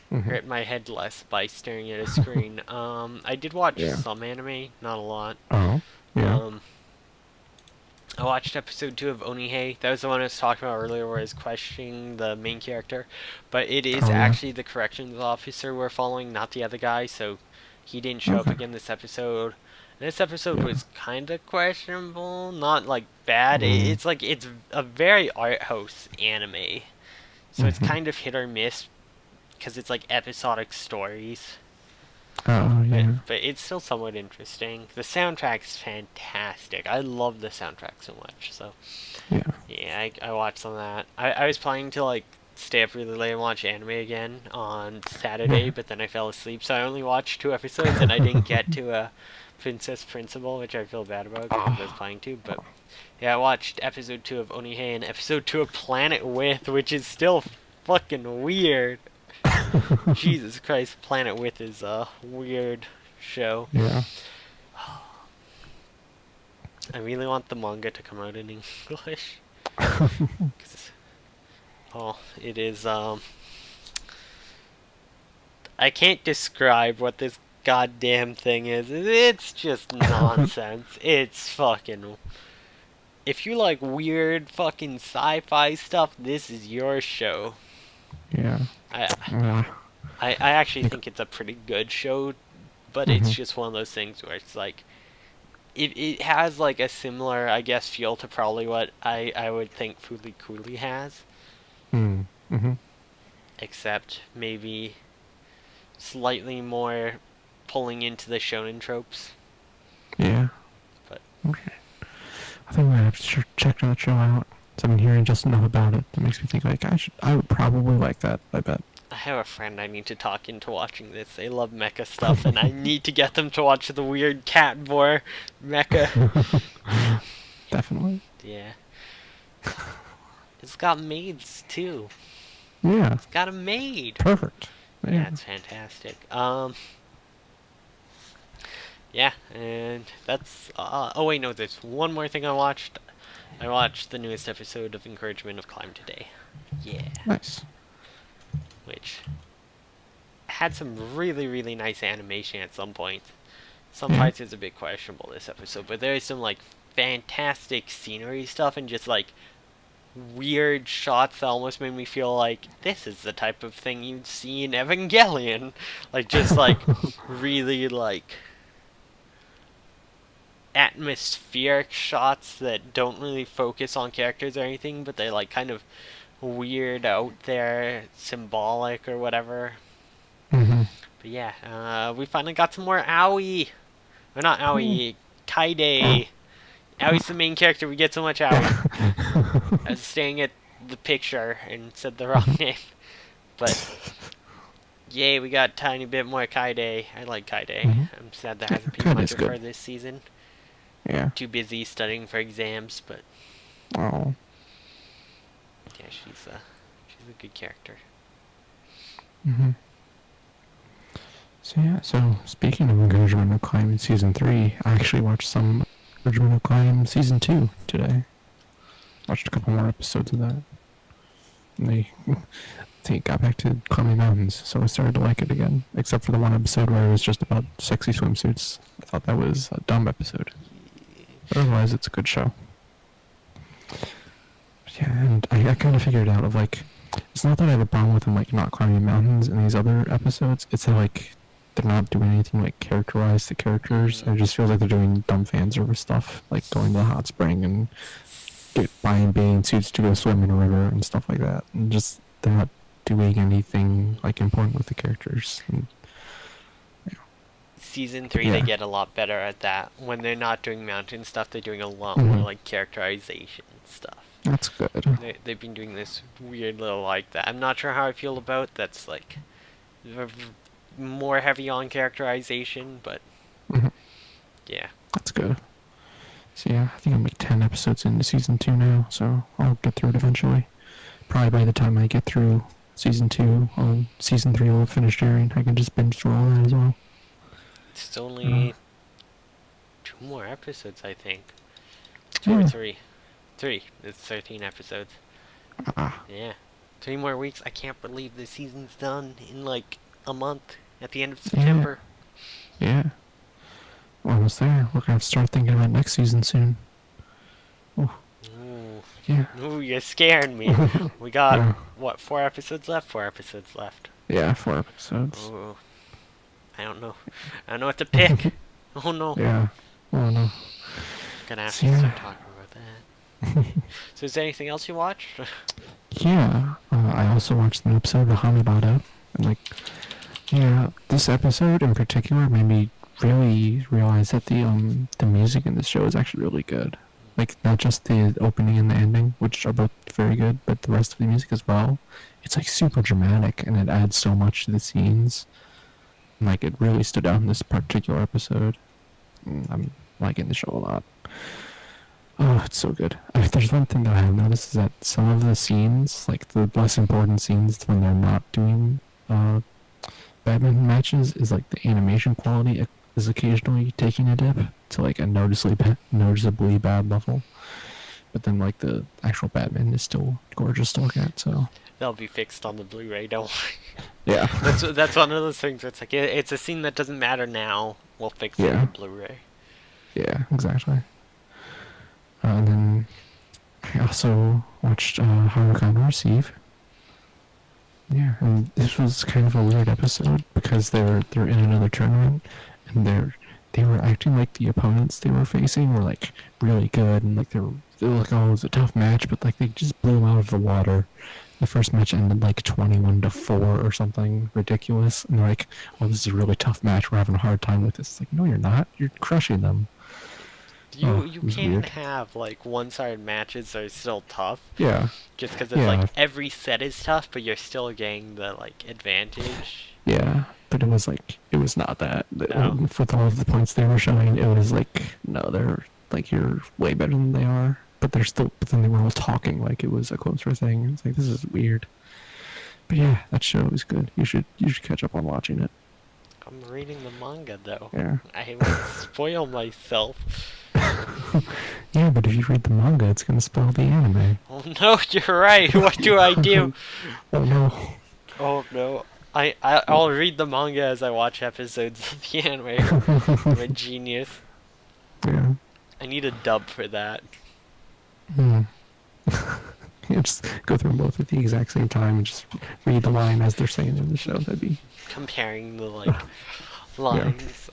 Hmm. hurt my head less by staring at a screen. I did watch Yeah. some anime, not a lot. Oh. Yeah. Um, I watched episode 2 of Onihei. That was the one I was talking about earlier where I was questioning the main character. But it is Oh yeah. actually the corrections officer we're following, not the other guy, so he didn't show up Okay. again this episode. And this episode Yeah. was kind of questionable, not like bad. Mm. It's like, it's a very art house anime. So it's Mhm. kind of hit or miss because it's like episodic stories. Oh yeah. But it's still somewhat interesting. The soundtrack's fantastic. I love the soundtrack so much. So Yeah. yeah, I watched some of that. I was planning to like stay up really late and watch anime again on Saturday, but then I fell asleep, so I only watched 2 episodes, and I didn't get to Princess Principal, which I feel bad about because I was Oh. planning to. But yeah, I watched episode 2 of Onihei and episode 2 of Planet With, which is still fucking weird. Jesus Christ, Planet With is a weird show. Yeah. I really want the manga to come out in English. 'Cause, oh, it is, I can't describe what this goddamn thing is. It's just nonsense. It's fucking. If you like weird fucking sci-fi stuff, this is your show. Yeah. I Uh, I actually think it's a pretty good show, but it's mhm. just one of those things where it's like it has like a similar, I guess, feel to probably what I would think Fooly Cooley has, Mm. Mhm. except maybe slightly more pulling into the shonen tropes. Yeah. But Okay. I think I'm gonna have to check that show out. So I've been hearing just enough about it that makes me think like I would probably like that. I bet. I have a friend I need to talk into watching this. They love mecha stuff, and I need to get them to watch the weird cat boar mecha. Definitely. Yeah. It's got maids too. Yeah. It's got a maid. Perfect. Yeah, Yeah. it's fantastic. Yeah, and that's. Oh wait, no. There's one more thing I watched. I watched the newest episode of Encouragement of Climb today. Yeah, Nice. which had some really nice animation at some point. Some Yeah. parts is a bit questionable this episode, but there is some like fantastic scenery stuff and just like weird shots that almost made me feel like this is the type of thing you'd see in Evangelion. Like just like really like atmospheric shots that don't really focus on characters or anything, but they're like kind of weird out there, symbolic or whatever. Mm-hmm. But yeah, we finally got some more Aoi. Or not Cool. Aoi, Kaide. Aoi's the main character, we get so much Aoi. I was staring at the picture and said the wrong name. But yay, we got a tiny bit more Kaide. I like Kaide. Mm-hmm. I'm sad there hasn't been Kaide's much of her good. this season. Yeah. Too busy studying for exams, but Oh. yeah, she's a good character. Mm-hmm. So yeah, so speaking of Encouragement of Climb in Season 3, I actually watched some Encouragement of Climb Season 2 today. Watched a couple more episodes of that. And they got back to climbing mountains, so I started to like it again. Except for the one episode where it was just about sexy swimsuits. I thought that was a dumb episode. But otherwise, it's a good show. Yeah, and I kind of figured out of like, it's not that I have a problem with them like not climbing mountains in these other episodes. It's that like they're not doing anything like characterize the characters. It just feels like they're doing dumb fan service stuff, like going to the hot spring and buying bathing suits to go swim in a river and stuff like that. And just they're not doing anything like important with the characters. And, Season 3, yeah. they get a lot better at that. When they're not doing mountain stuff, they're doing a lot more like characterization stuff. That's good. They've been doing this weird little like that. I'm not sure how I feel about that's like more heavy on characterization, but yeah. That's good. So yeah, I think I'm like 10 episodes into Season 2 now, so I'll get through it eventually. Probably by the time I get through Season 2, Season 3 will have finished airing. I can just binge through all that as well. It's only 2 more episodes, I think. 2 or 3. 3. It's 13 episodes. Yeah. 3 more weeks. I can't believe the season's done in like a month at the end of September. Yeah. We're almost there. We're gonna have to start thinking about next season soon. Oh. Ooh. Yeah. Ooh, you're scaring me. We got, what, 4 episodes left? 4 episodes left. Yeah, 4 episodes. Ooh. I don't know. I don't know what to pick. Oh no. Yeah. Oh no. Gonna have to start talking about that. So is there anything else you watched? Yeah. I also watched an episode of Hamibado. And like, yeah, this episode in particular made me really realize that the music in this show is actually really good. Like, not just the opening and the ending, which are both very good, but the rest of the music as well. It's like super dramatic and it adds so much to the scenes. And, like, it really stood out in this particular episode. I'm liking the show a lot. Oh, it's so good. If there's one thing that I have noticed is that some of the scenes, like the less important scenes when they're not doing badminton matches, is like the animation quality is occasionally taking a dip to like a noticeably bad level. But then like the actual badminton is still gorgeous to look at, so... They'll be fixed on the Blu-ray, don't worry. Yeah. That's one of those things where it's like, it's a scene that doesn't matter now. We'll fix it on the Blu-ray. Yeah, exactly. And then I also watched Haruka Receive. Yeah, and this was kind of a weird episode because they're in another tournament and they were acting like the opponents they were facing were like really good and like they were like, oh, it was a tough match, but like they just blew them out of the water. The first match ended like 21-4 or something ridiculous, and they're like, oh, this is a really tough match, we're having a hard time with this. It's like, no, you're not, you're crushing them. You can't have like one-sided matches that are still tough. Yeah. Just because it's like every set is tough, but you're still getting the like advantage. Yeah, but it was not that. No. With all of the points they were showing, it was like, no, they're like, you're way better than they are. But then they were all talking like it was a closer thing. It's like, this is weird. But yeah, that show is good. You should catch up on watching it. I'm reading the manga though. Yeah. I won't spoil myself. Yeah, but if you read the manga, it's gonna spoil the anime. Oh no, you're right. What do I do? Oh no. Oh no. I'll read the manga as I watch episodes of the anime. I'm a genius. Yeah. I need a dub for that. Hmm. You just go through them both at the exact same time and just read the line as they're saying in the show. That'd be Comparing the like yeah. lines.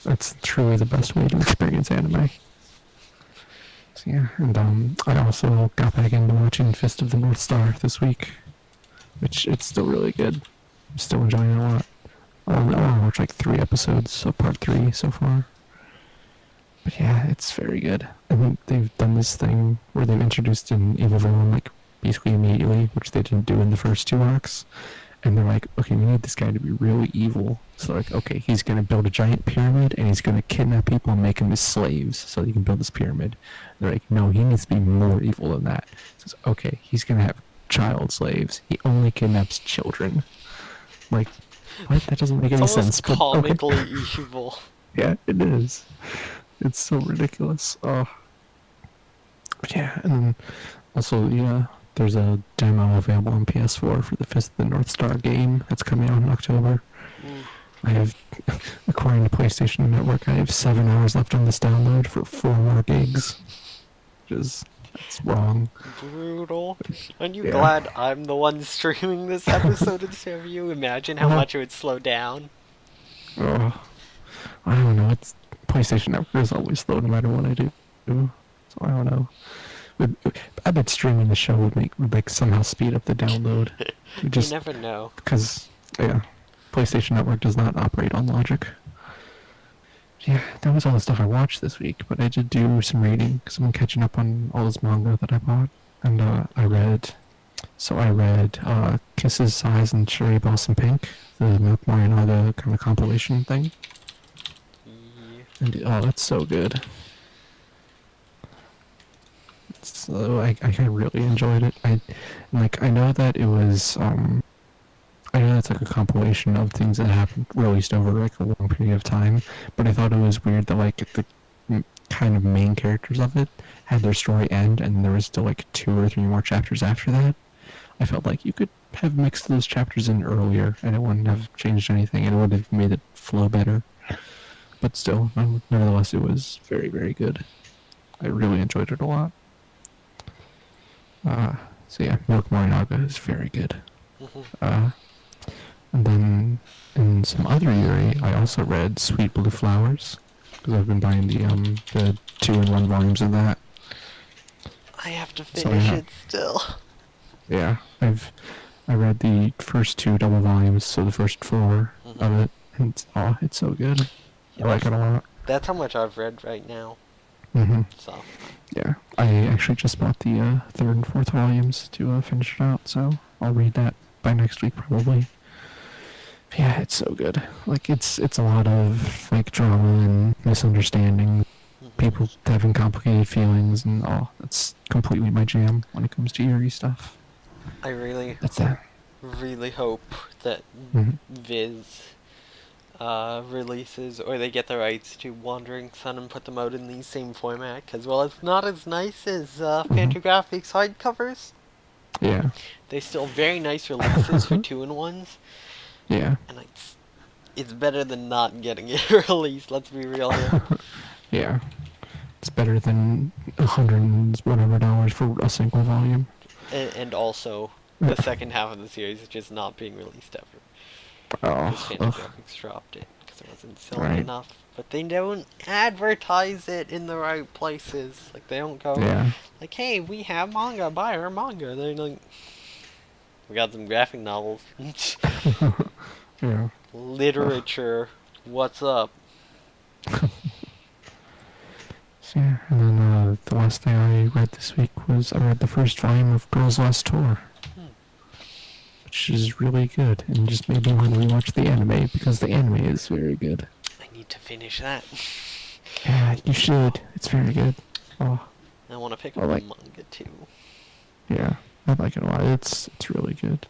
That's truly the best way to experience anime. So yeah, and I also got back into watching Fist of the North Star this week, which it's still really good. I'm still enjoying it a lot. I only watched like 3 episodes of part 3 so far. But yeah, it's very good. And they've done this thing where they've introduced an evil villain like basically immediately, which they didn't do in the first 2 arcs. And they're like, okay, we need this guy to be really evil. So like, okay, he's gonna build a giant pyramid and he's gonna kidnap people and make them his slaves so he can build this pyramid. And they're like, no, he needs to be more evil than that. So it's, okay, he's gonna have child slaves. He only kidnaps children. Like, what? That doesn't make It's any almost sense. But comically okay. evil. Yeah, it is. It's so ridiculous. Oh. But yeah, and then also there's a demo available on PS4 for the Fist of the North Star game that's coming out in October. Mm. I have, according to PlayStation Network, I have 7 hours left on this download for 4 more gigs. That's wrong. Brutal. Aren't you Yeah. glad I'm the one streaming this episode instead of you? Imagine how much it would slow down. Oh, I don't know. It's PlayStation Network is always slow no matter what I do. So I don't know. I bet streaming the show would like somehow speed up the download. You never know. Because yeah, PlayStation Network does not operate on logic. Yeah, that was all the stuff I watched this week, but I did do some reading because I'm catching up on all this manga that I bought, and I read Kisses, Sighs, and Cherry Blossom Pink, the Milk Morinaga kind of compilation thing. Yeah. And oh, it's so good. So I really enjoyed it. I know that it was I know that's like a compilation of things that happened released over like a long period of time, but I thought it was weird that like the kind of main characters of it had their story end and there was still like 2 or 3 more chapters after that. I felt like you could have mixed those chapters in earlier and it wouldn't have changed anything and it would have made it flow better. But still, nevertheless, it was very, very good. I really enjoyed it a lot. So yeah, Milk Morinaga is very good. Mhm. And then in some other Yuri, I also read Sweet Blue Flowers because I've been buying the 2-in-1 volumes of that. I have to So, finish yeah. it still. Yeah, I read the first 2 double volumes, so the first 4 of it, and it's so good. Yeah, I like it a lot. That's how much I've read right now. Mhm. So Yeah, I actually just bought the 3rd and 4th volumes to finish it out, so I'll read that by next week probably. But yeah, it's so good. Like it's a lot of like drama and misunderstanding, people having complicated feelings, and that's completely my jam when it comes to Yuri stuff. I really, That's that. really hope that Mhm. Viz releases or they get the rights to Wandering Sun and put them out in the same format. Because while it's not as nice as Fantagraphics hardcovers, Yeah. they still very nice releases for 2-in-1s, Yeah. and it's better than not getting it released. Let's be real here. Yeah. It's better than $100 for a single volume. And also the second half of the series is just not being released ever. Because Oh, Fantagraphics dropped it because it wasn't selling Right. enough. But they don't advertise it in the right places. Like they don't go yeah. like, "Hey, we have manga. Buy our manga." They're like, "We got some graphic novels, Yeah. literature. What's up?" So yeah, and then the last thing I read this week was I read the first volume of Girls Last Tour, which is really good, and just made me want to rewatch the anime because the anime is very good. I need to finish that. Yeah, you should. It's very good. Oh, I want to pick I up like- the manga too. yeah, I like it a lot. It's really good.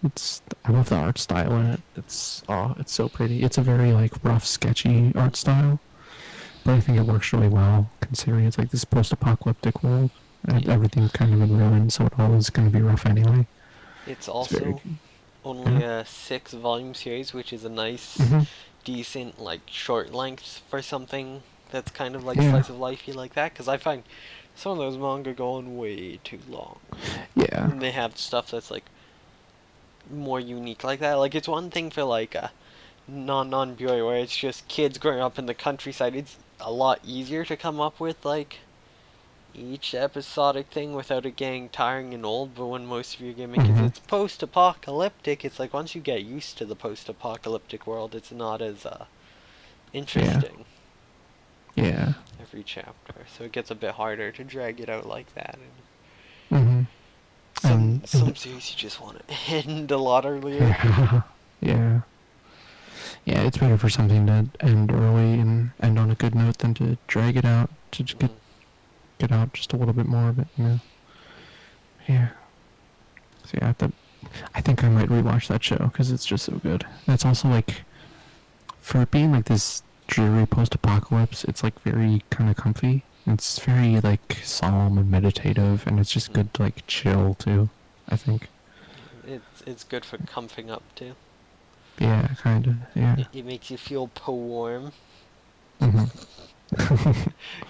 I love the art style in it. It's so pretty. It's a very like rough, sketchy art style, but I think it works really well considering it's like this post-apocalyptic world and Yeah. everything's kind of in ruin, so it all is going to be rough anyway. It's It's very also good. only a 6 volume series, which is a nice, Mm-hmm. decent, like, short length for something that's kind of like Yeah. slice of lifey like that. Because I find some of those manga going way too long. Yeah. And they have stuff that's like more unique like that. Like it's one thing for like a non-BOA where it's just kids growing up in the countryside. It's a lot easier to come up with like each episodic thing without it getting tiring and old. But when most of your gimmick is Mm-hmm. it's post-apocalyptic, it's like once you get used to the post-apocalyptic world, it's not as Yeah. interesting Yeah. every chapter. So it gets a bit harder to drag it out like that. And Mm-hmm. some some series you just want to end a lot earlier. yeah. Yeah. Yeah, it's better for something to end early and end on a good note than to drag it out to just Mm. get out just a little bit more of it, you know. Yeah. So yeah, I think I might rewatch that show because it's just so good. And it's also like for it being like this dreary post-apocalypse, it's like very kind of comfy. It's very like solemn and meditative, and it's just Mm. good to like chill too. I think. It's good for comfing up too. Yeah, kind of. Yeah. It makes you feel warm. Mhm.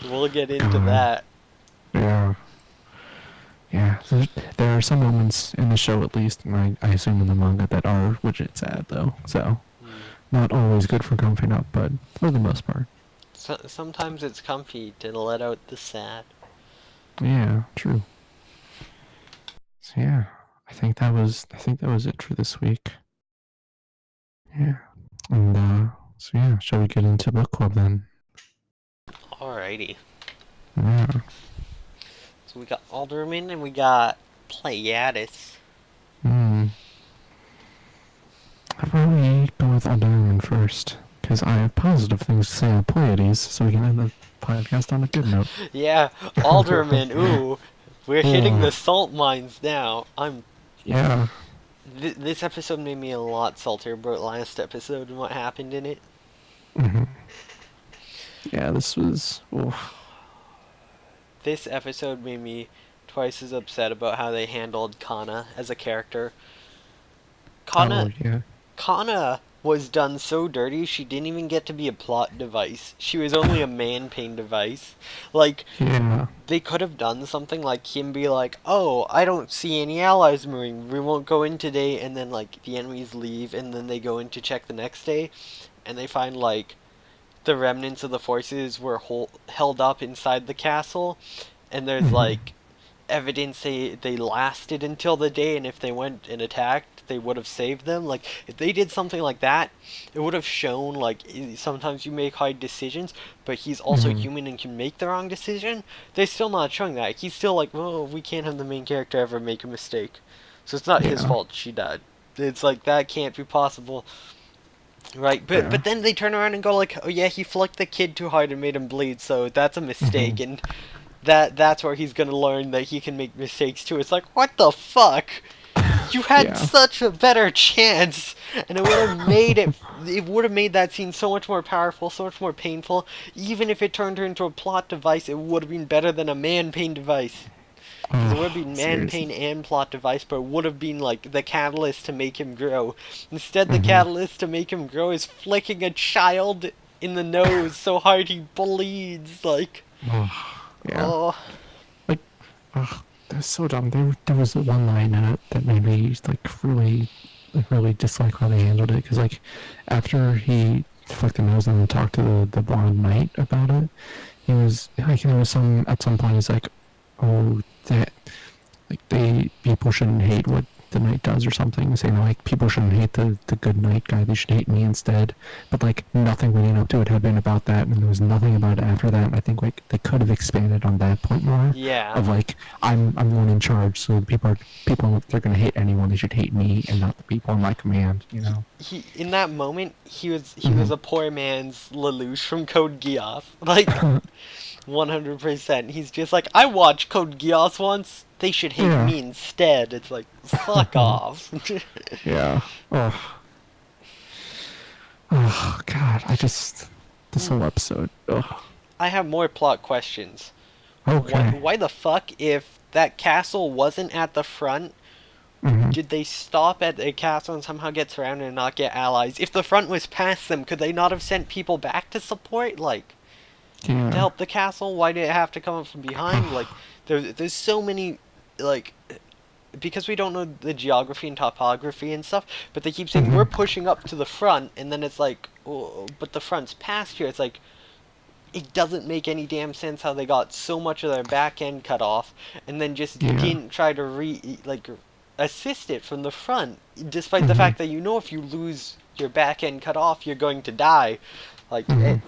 We'll get into God. that. Yeah. Yeah. So there are some moments in the show, at least, and I assume in the manga, that are legit sad though. So Mm. not always good for comfing up, but for the most part. Sometimes it's comfy to let out the sad. Yeah. True. So yeah, I think that was it for this week. Yeah. And so yeah, shall we get into book club then? Alrighty. Yeah. So we got Alderman and we got Pleiades. Hmm. How about we go with Alderman first? Because I have positive things to say on Pleiades, so we can end the podcast on a good note. Yeah, Alderman. Ooh, we're hitting the Oh, salt mines now. yeah. This episode made me a lot saltier about last episode and what happened in it. Hmm. Yeah, this was. Oh, This episode made me twice as upset about how they handled Kana as a character. Kana oh yeah. Kana was done so dirty she didn't even get to be a plot device. She was only a man pain device. Like Yeah. they could have done something like him be like, "Oh, I don't see any allies moving. We won't go in today." And then like the enemies leave and then they go in to check the next day and they find like the remnants of the forces were held up inside the castle and there's Hmm. like evidence they lasted until the day, and if they went and attacked they would have saved them. Like if they did something like that, it would have shown like sometimes you make hard decisions but he's also Hmm. human and can make the wrong decision. They're still not showing that. He's still like, oh, we can't have the main character ever make a mistake, so it's not his Yeah. fault she died. It's like that can't be possible. Right, but Yeah. then they turn around and go like, oh yeah, he flicked the kid too hard and made him bleed, so that's a Hmm. mistake, and that's where he's gonna learn that he can make mistakes too. It's like, what the fuck? You had Yeah. such a better chance, and it would have made it. It would have made that scene so much more powerful, so much more painful. Even if it turned her into a plot device, it would have been better than a man pain device. Because it would have Oh, been man pain seriously. and plot device, but it would have been like the catalyst to make him grow. Instead, the Hmm. catalyst to make him grow is flicking a child in the nose so hard he bleeds. Like, Oh, yeah. oh, Like, oh, that's so dumb. There was one line in it that made me like really dislike how they handled it. Because like, after he flicked the nose and then talked to the blonde knight about it, he was like, there was some at some point he's like, oh, that like people shouldn't hate what the knight does or something, saying like people shouldn't hate the good knight guy, they should hate me instead. But like nothing leading up to it had been about that, and there was nothing about it after that. And I think like they could have expanded on that point more, yeah. of like I'm the one in charge, so the people if they're gonna hate anyone, they should hate me and not the people in my command, you know. He in that moment he was Hmm. a poor man's Lelouch from Code Geass. Like 100%. He's just like, I watched Code Geass once. They should hate Yeah. me instead. It's like, fuck off. Yeah. Oh. Oh God. This whole episode. Oh. I have more plot questions. Why Okay. why the fuck, if that castle wasn't at the front, Mhm. did they stop at a castle and somehow get surrounded and not get allies? If the front was past them, could they not have sent people back to support, like, to Yeah. help the castle? Why did it have to come up from behind? Like, there's so many, like, because we don't know the geography and topography and stuff, but they keep saying we're Mhm. pushing up to the front, and then it's like, oh, but the front's past here. It's like, it doesn't make any damn sense how they got so much of their back end cut off, and then just Yeah. didn't try to assist it from the front, despite the Mhm. fact that you know if you lose your back end cut off, you're going to die. Like, Mhm.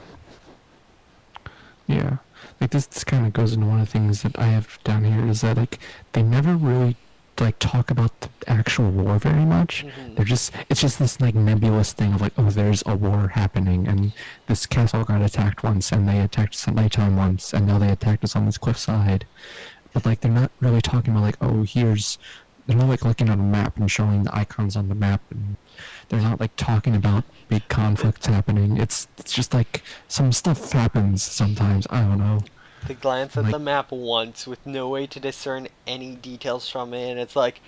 Yeah. Like this kind of goes into one of the things that I have down here is that like they never really like talk about the actual war very much. mhm, It's just this like nebulous thing of like, oh, there's a war happening and this castle got attacked once and they attacked us at nighttime once and now they attacked us on this cliffside. But like they're not really talking about like, oh, here's they're not like looking at a map and showing the icons on the map, and they're not like talking about big conflicts happening. It's just like some stuff happens sometimes. I don't know. they glance And at like the map once with no way to discern any details from it, and it's like,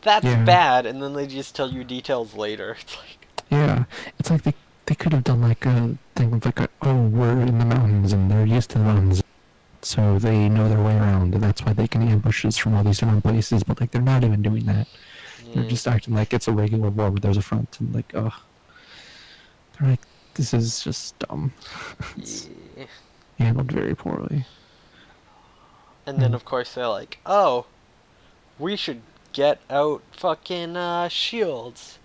that's yeah, bad, and then they just tell you details later. It's like, yeah. It's like they could have done like a thing with like oh, we're in the mountains and they're used to the mountains, so they know their way around, and that's why they can ambush us from all these different places. But like they're not even doing that. They're yeah, just acting like it's a regular war where there's a front, and like they're like this is just dumb. It's yeah. handled very poorly. And then Mm. of course they're like, oh, we should get out fucking shields.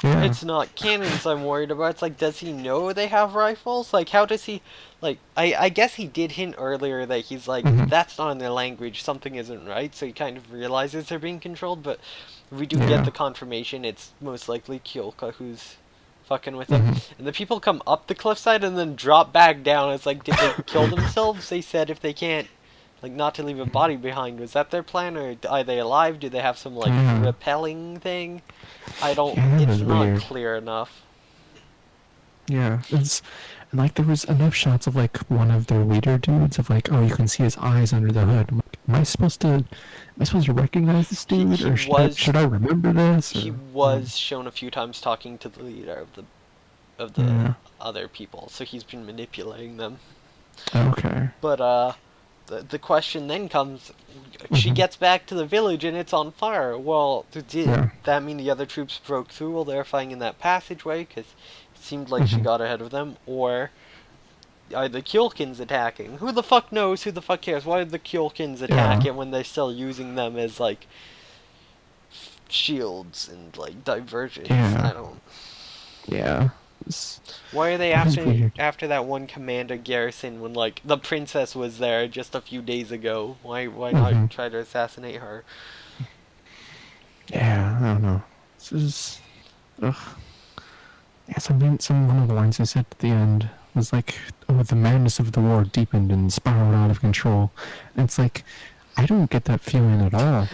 Yeah. It's not cannons I'm worried about. It's like, does he know they have rifles? Like, how does he, like, I guess he did hint earlier that he's like, Hmm. that's not in their language, something isn't right, so he kind of realizes they're being controlled, but we do get Yeah. the confirmation it's most likely Kyoka who's fucking with them. Hmm. And the people come up the cliffside and then drop back down. It's like, did they kill themselves? They said if they can't, like, not to leave a body behind. Was that their plan, or are they alive? Do they have some, like, Yeah. repelling thing? I don't. Yeah, that It's was not weird. clear enough. Yeah. It's and like there was enough shots of like one of their leader dudes of like, oh, you can see his eyes under the hood. I'm like, am I supposed to recognize this He dude, he or was should I remember this? he Or um, was shown a few times talking to the leader of the yeah. other people, so he's been manipulating them. Okay. But the question then comes: she Hmm. gets back to the village and it's on fire. Well, did Yeah. that mean the other troops broke through while they were fighting in that passageway? Because it seemed like she Hmm. got ahead of them, or are the Kyolkins attacking? Who the fuck knows? Who the fuck cares? Why did the Kyolkins attack Yeah. it when they're still using them as like shields and like diversions? I Yeah. don't. Yeah. It's, Why are they it was after weird. that one commander garrison when like the princess was there just a few days ago? Why Hmm. not try to assassinate her? Yeah. I don't know. This is. Ugh. Yeah, some one of the lines they said at the end was like, "Oh, the madness of the war deepened and spiraled out of control." And it's like, I don't get that feeling at all.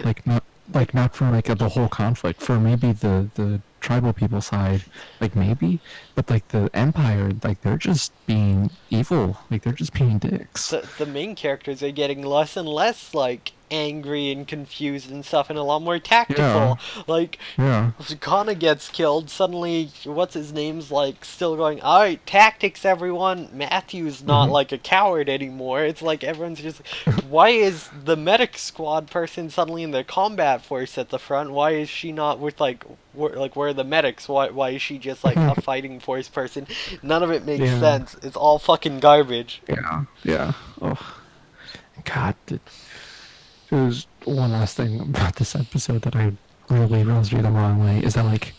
Not for like the whole conflict. For maybe the tribal people side, like maybe, but like the empire, like they're just being evil. Like they're just being dicks. The main characters are getting less and less like angry and confused and stuff, and a lot more Yeah. tactical. Like Yeah. if Kana gets killed, suddenly what's his name's like still going, alright, tactics everyone. Matthew's not Hmm. like a coward anymore. It's like everyone's just, why is the medic squad person suddenly in the combat force at the front? Why is she not with like where are the medics? Why is she just like a fighting force person? None of it makes Yeah. sense. It's all fucking garbage. Yeah. Yeah. Oh God. There's one last thing about this episode that I really rubs me the wrong way is that like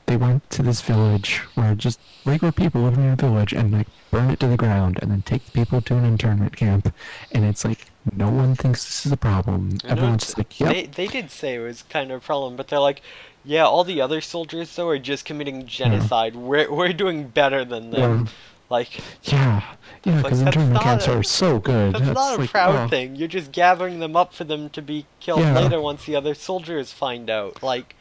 they went to this village where just regular people living in a village and like burn it to the ground and then take the people to an internment camp, and it's like no one thinks this is a problem. I know Everyone's just like, yep. they did say it was kind of a problem, but they're like, yeah, all the other soldiers though are just committing Yeah. genocide. We're doing better than them. Yeah. Like, Yeah. Yeah, it's like because internment camps are so good. that's That's not a like, proud oh, thing. You're just gathering them up for them to be killed yeah. later once the other soldiers find out. Like,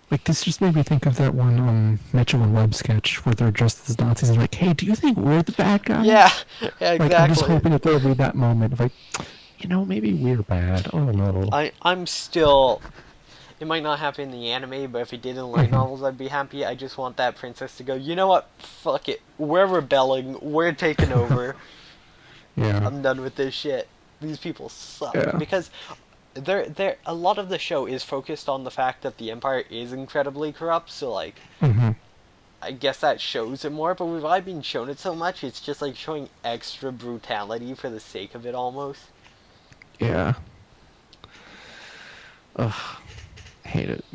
Like this just made me think of that one Mitchell and Webb sketch where they're dressed as Nazis and like, hey, do you think we're the bad guys? yeah, yeah, Like I'm just exactly. hoping that there'll be that moment of like, maybe we're bad. I don't know. I'm still It might not happen in the anime, but if it did in light novels, I'd be happy. I just want that princess to go, you know what? Fuck it. We're rebelling. We're taking over. Yeah. I'm done with this shit. These people suck. Yeah. Because a lot of the show is focused on the fact that the Empire is incredibly corrupt, so like Hmm. I guess that shows it more, but we've already been shown it so much, it's just like showing extra brutality for the sake of it almost. Yeah. Ugh. I hate it.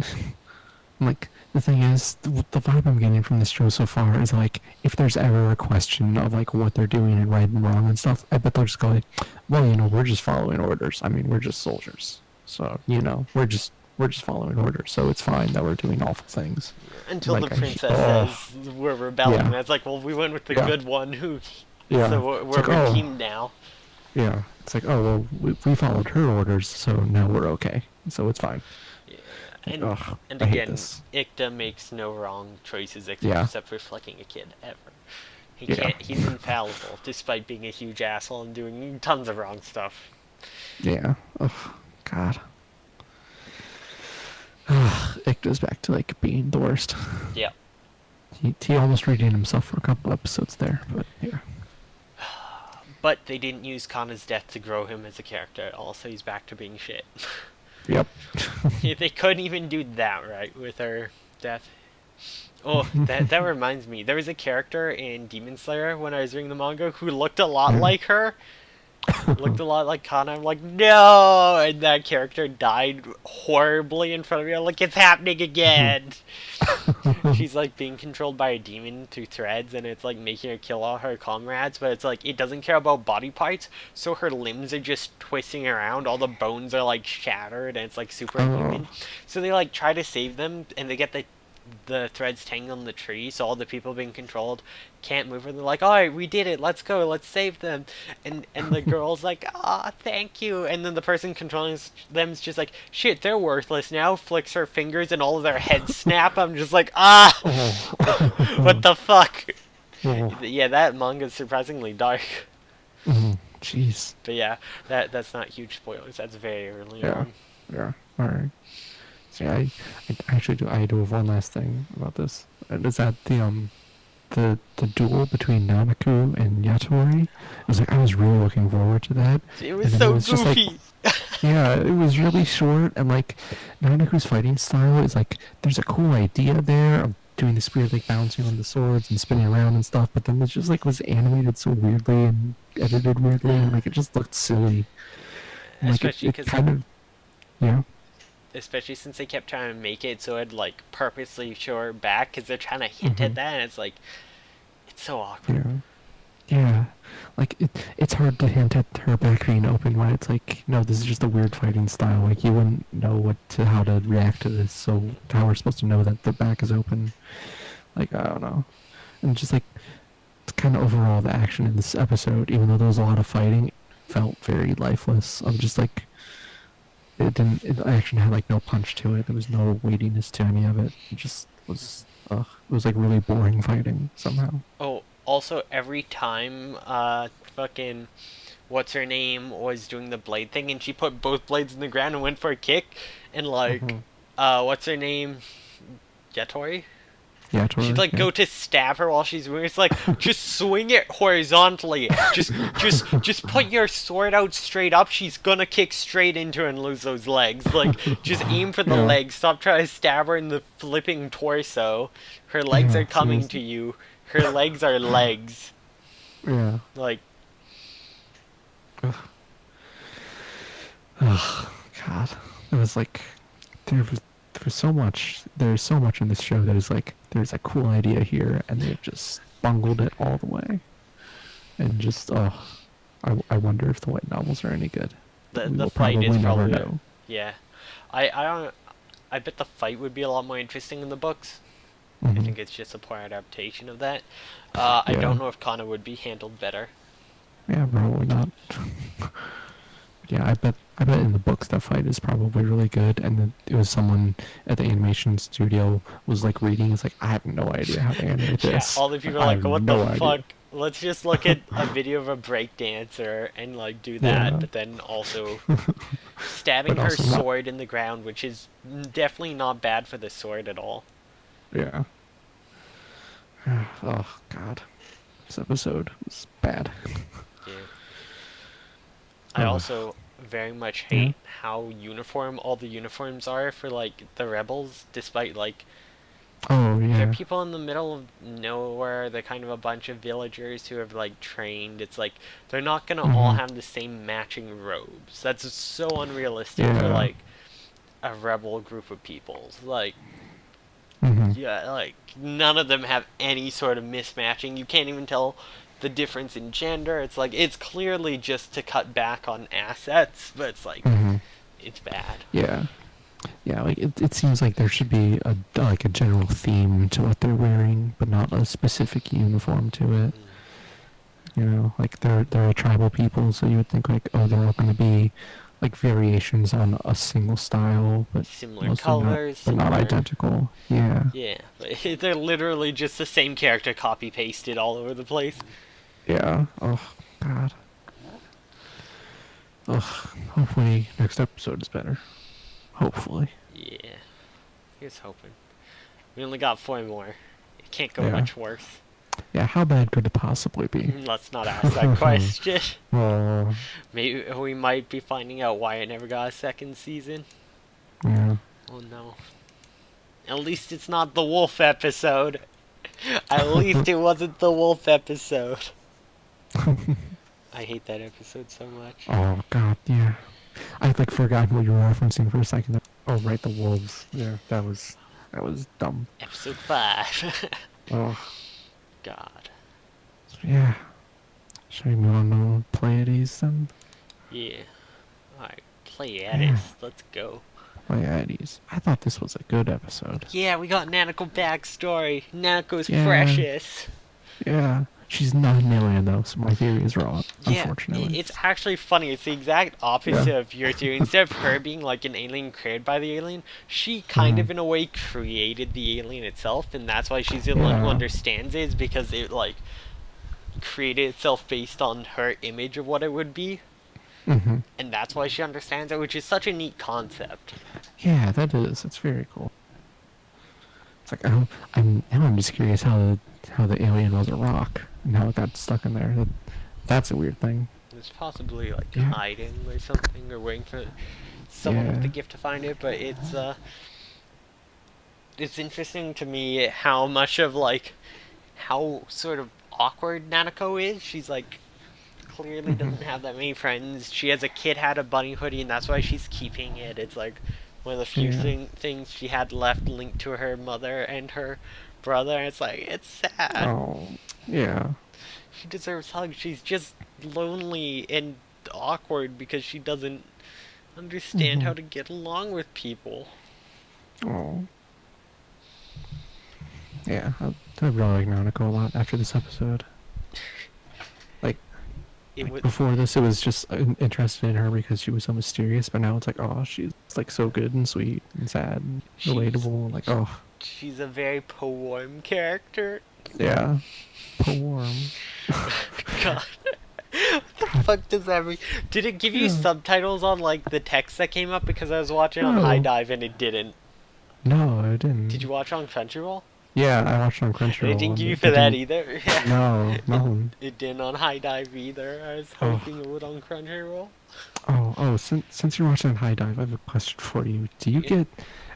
Like, the thing is, the vibe I'm getting from this show so far is like, if there's ever a question of like what they're doing and right and wrong and stuff, I bet they'll just go like, well, we're just following orders. I mean, we're just soldiers. So, we're just following orders. So it's fine that we're doing awful things. Until Like, the princess says we're rebelling. Yeah. That's like, well, we went with the Yeah. good one who. Yeah. So we're It's like, oh. redeemed now. Yeah. It's like, oh, well, we followed her orders, so now we're okay. So it's fine. Yeah. And, Ugh, and I hate again, this. Ikta makes no wrong choices Yeah. except for fucking a kid ever. He Yeah. can't. He's infallible, despite being a huge asshole and doing tons of wrong stuff. Yeah. Oh, God. It goes back to like being the worst. Yeah. He almost redeemed himself for a couple episodes there, but yeah. But they didn't use Kana's death to grow him as a character at all, so he's back to being shit. Yep. They couldn't even do that right with her death. Oh, that reminds me. There was a character in Demon Slayer when I was reading the manga who looked a lot like her. Looked a lot like Kana. I'm like, no! And that character died horribly in front of me. I'm like, it's happening again! She's like being controlled by a demon through threads, and it's like making her kill all her comrades, but it's like it doesn't care about body parts, so her limbs are just twisting around, all the bones are like shattered, and it's like superhuman. So they like try to save them, and they get the threads tangled in the tree, so all the people being controlled can't move, and they're like, alright, we did it, let's go, let's save them. And the girl's like, thank you. And then the person controlling them's just like, shit, they're worthless now, flicks her fingers and all of their heads snap. I'm just like, what the fuck? Yeah, that manga's surprisingly dark. Jeez. But yeah, that's not huge spoilers, that's very early on. Yeah. Alright. See, I actually do have one last thing about this. Is that the duel between Nanaku and Yatori? It was like, I was really looking forward to that. It was And so just, like, goofy. yeah, it was really short, and like Nanaku's fighting style is like, there's a cool idea there of doing the spear like bouncing on the swords and spinning around and stuff, but then it just like was animated so weirdly and edited weirdly, and like it just looked silly. And, like, Especially it because kind of, yeah. especially since they kept trying to make it so it like purposely show her back because they're trying to hint at that, and it's like, it's so awkward. Yeah, like it's hard to hint at her back being open when it's like, no, this is just a weird fighting style. Like, you wouldn't know how to react to this, so how we're supposed to know that the back is open? Like, I don't know. And just like, it's kind of overall the action in this episode, even though there was a lot of fighting, felt very lifeless. I'm just like, the action had like no punch to it. There was no weightiness to any of it. It just was, it was like really boring fighting somehow. Oh, also every time fucking what's her name was doing the blade thing and she put both blades in the ground and went for a kick, and like what's her name, Yatori? Yeah, totally. She'd like go to stab her while she's moving. It's like, just swing it horizontally. Just put your sword out straight up. She's gonna kick straight into her and lose those legs. Like, just aim for the legs. Stop trying to stab her in the flipping torso. Her legs are coming to you. Her legs are legs. Yeah. Like. Ugh. God. It was like, there's so much in this show that is like, there's a cool idea here, and they've just bungled it all the way. And just, I wonder if the light novels are any good. The fight is never probably know. Yeah. I bet the fight would be a lot more interesting in the books. I think it's just a poor adaptation of that. I don't know if Kana would be handled better. Yeah, probably not. Yeah, I bet in the books that fight is probably really good, and then it was someone at the animation studio was like reading. It's like, I have no idea how to animate this. All the people are like, what the fuck? Let's just look at a video of a break dancer and like do that, but then also stabbing but her also not. sword in the ground, which is definitely not bad for the sword at all. Yeah. Oh God, this episode was bad. Yeah. I Oh also very much yeah. hate how uniform all the uniforms are for like the rebels, despite like Oh they're yeah. people in the middle of nowhere. They're kind of a bunch of villagers who have like trained. It's like they're not gonna all Mhm. have the same matching robes. That's so unrealistic for Yeah. like a rebel group of peoples. Like, Mhm. yeah, like none of them have any sort of mismatching. You can't even tell the difference in gender. It's like it's clearly just to cut back on assets, but it's like Mhm. it's bad. Yeah. Yeah. Like it seems like there should be a general theme to what they're wearing, but not a specific uniform to it. Mm. You know, like they're a tribal people, so you would think like, oh, they're all going to be like variations on a single style, but Similar mostly not, colors, but not similar. identical. Yeah. Yeah, but they're literally just the same character copy pasted all over the place. Yeah. Oh God. Ugh. Hopefully next episode is better. Hopefully. Yeah, here's hoping. We only got 4 more. It can't go Yeah. much worse. Yeah. How bad could it possibly be? Let's not ask that question. Well. Maybe we might be finding out why it never got a second season. Yeah. Oh no. At least it's not the wolf episode. At least it wasn't the wolf episode. I hate that episode so much. Oh God. Yeah. I like forgot what you were referencing for a second. Oh right, the wolves. Yeah. That was dumb. Episode 5. Oh. God. Yeah. Should we move on to Pleiades then? Yeah. Alright, play Yeah. Addis. Let's go. Pleiades. I thought this was a good episode. Yeah, we got Nanako backstory. Nanako's Yeah. precious. Yeah. She's not an alien though, so my theory is wrong, Yeah, unfortunately. it's actually funny. It's the exact opposite Yeah. of your theory. Instead of her being like an alien created by the alien, she kind of in a way created the alien itself, and that's why she's the one who Yeah. understands it, is because it like created itself based on her image of what it would be, Mm-hmm. and that's why she understands it, which is such a neat concept. Yeah, that is. It's very cool. It's like I'm just curious how the alien was a rock and how it got stuck in there. That's a weird thing. It's possibly like Yeah. hiding or something, or waiting for someone with the Yeah. gift to find it, but it's interesting to me how much of like how sort of awkward Nanako is. She's like clearly Mm-hmm. doesn't have that many friends. She has a kid had a bunny hoodie and that's why she's keeping it. It's like one of the few Yeah. things she had left linked to her mother and her brother. It's like it's sad. Oh. Yeah. She deserves hugs. She's just lonely and awkward because she doesn't understand how Mm-hmm. to get along with people. Oh. Yeah. I really like Nanako a lot after this episode. It Like was before this, it was just interested in her because she was so mysterious, but now it's like, oh, she's like so good and sweet and sad and She's- relatable. And like, oh, she's a very warm character. yeah, poor worm. God. What the fuck does that mean? Did it give you Yeah. subtitles on like the text that came up? Because I was watching on No. High Dive and it didn't. No, I didn't. Did you watch on Crunchyroll? Yeah, I watched on Crunchyroll. It didn't and give you it for that didn't- either. No, no. It didn't on High Dive either. I was Oh. hoping it would on Crunchyroll. Oh. Since you're watching on High Dive, I have a question for you. Do you Yeah. get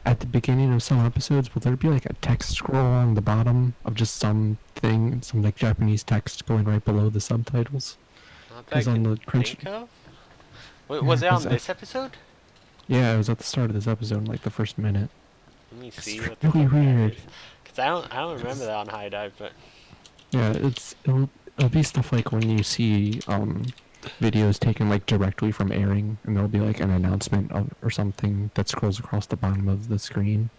at the beginning of some episodes? Will there be like a text scroll along the bottom of just something, some like Japanese text going right below the subtitles? Not that I 'Cause on can the Crunch- think of. Wait, was it on 'cause this episode? Yeah, it was at the start of this episode, like the first minute. Let me It's see really what the fuck weird. that is. Cause I don't remember that on High Dive, but Yeah, it'll be stuff like when you see videos taken like directly from airing, and there'll be like an announcement or something that scrolls across the bottom of the screen.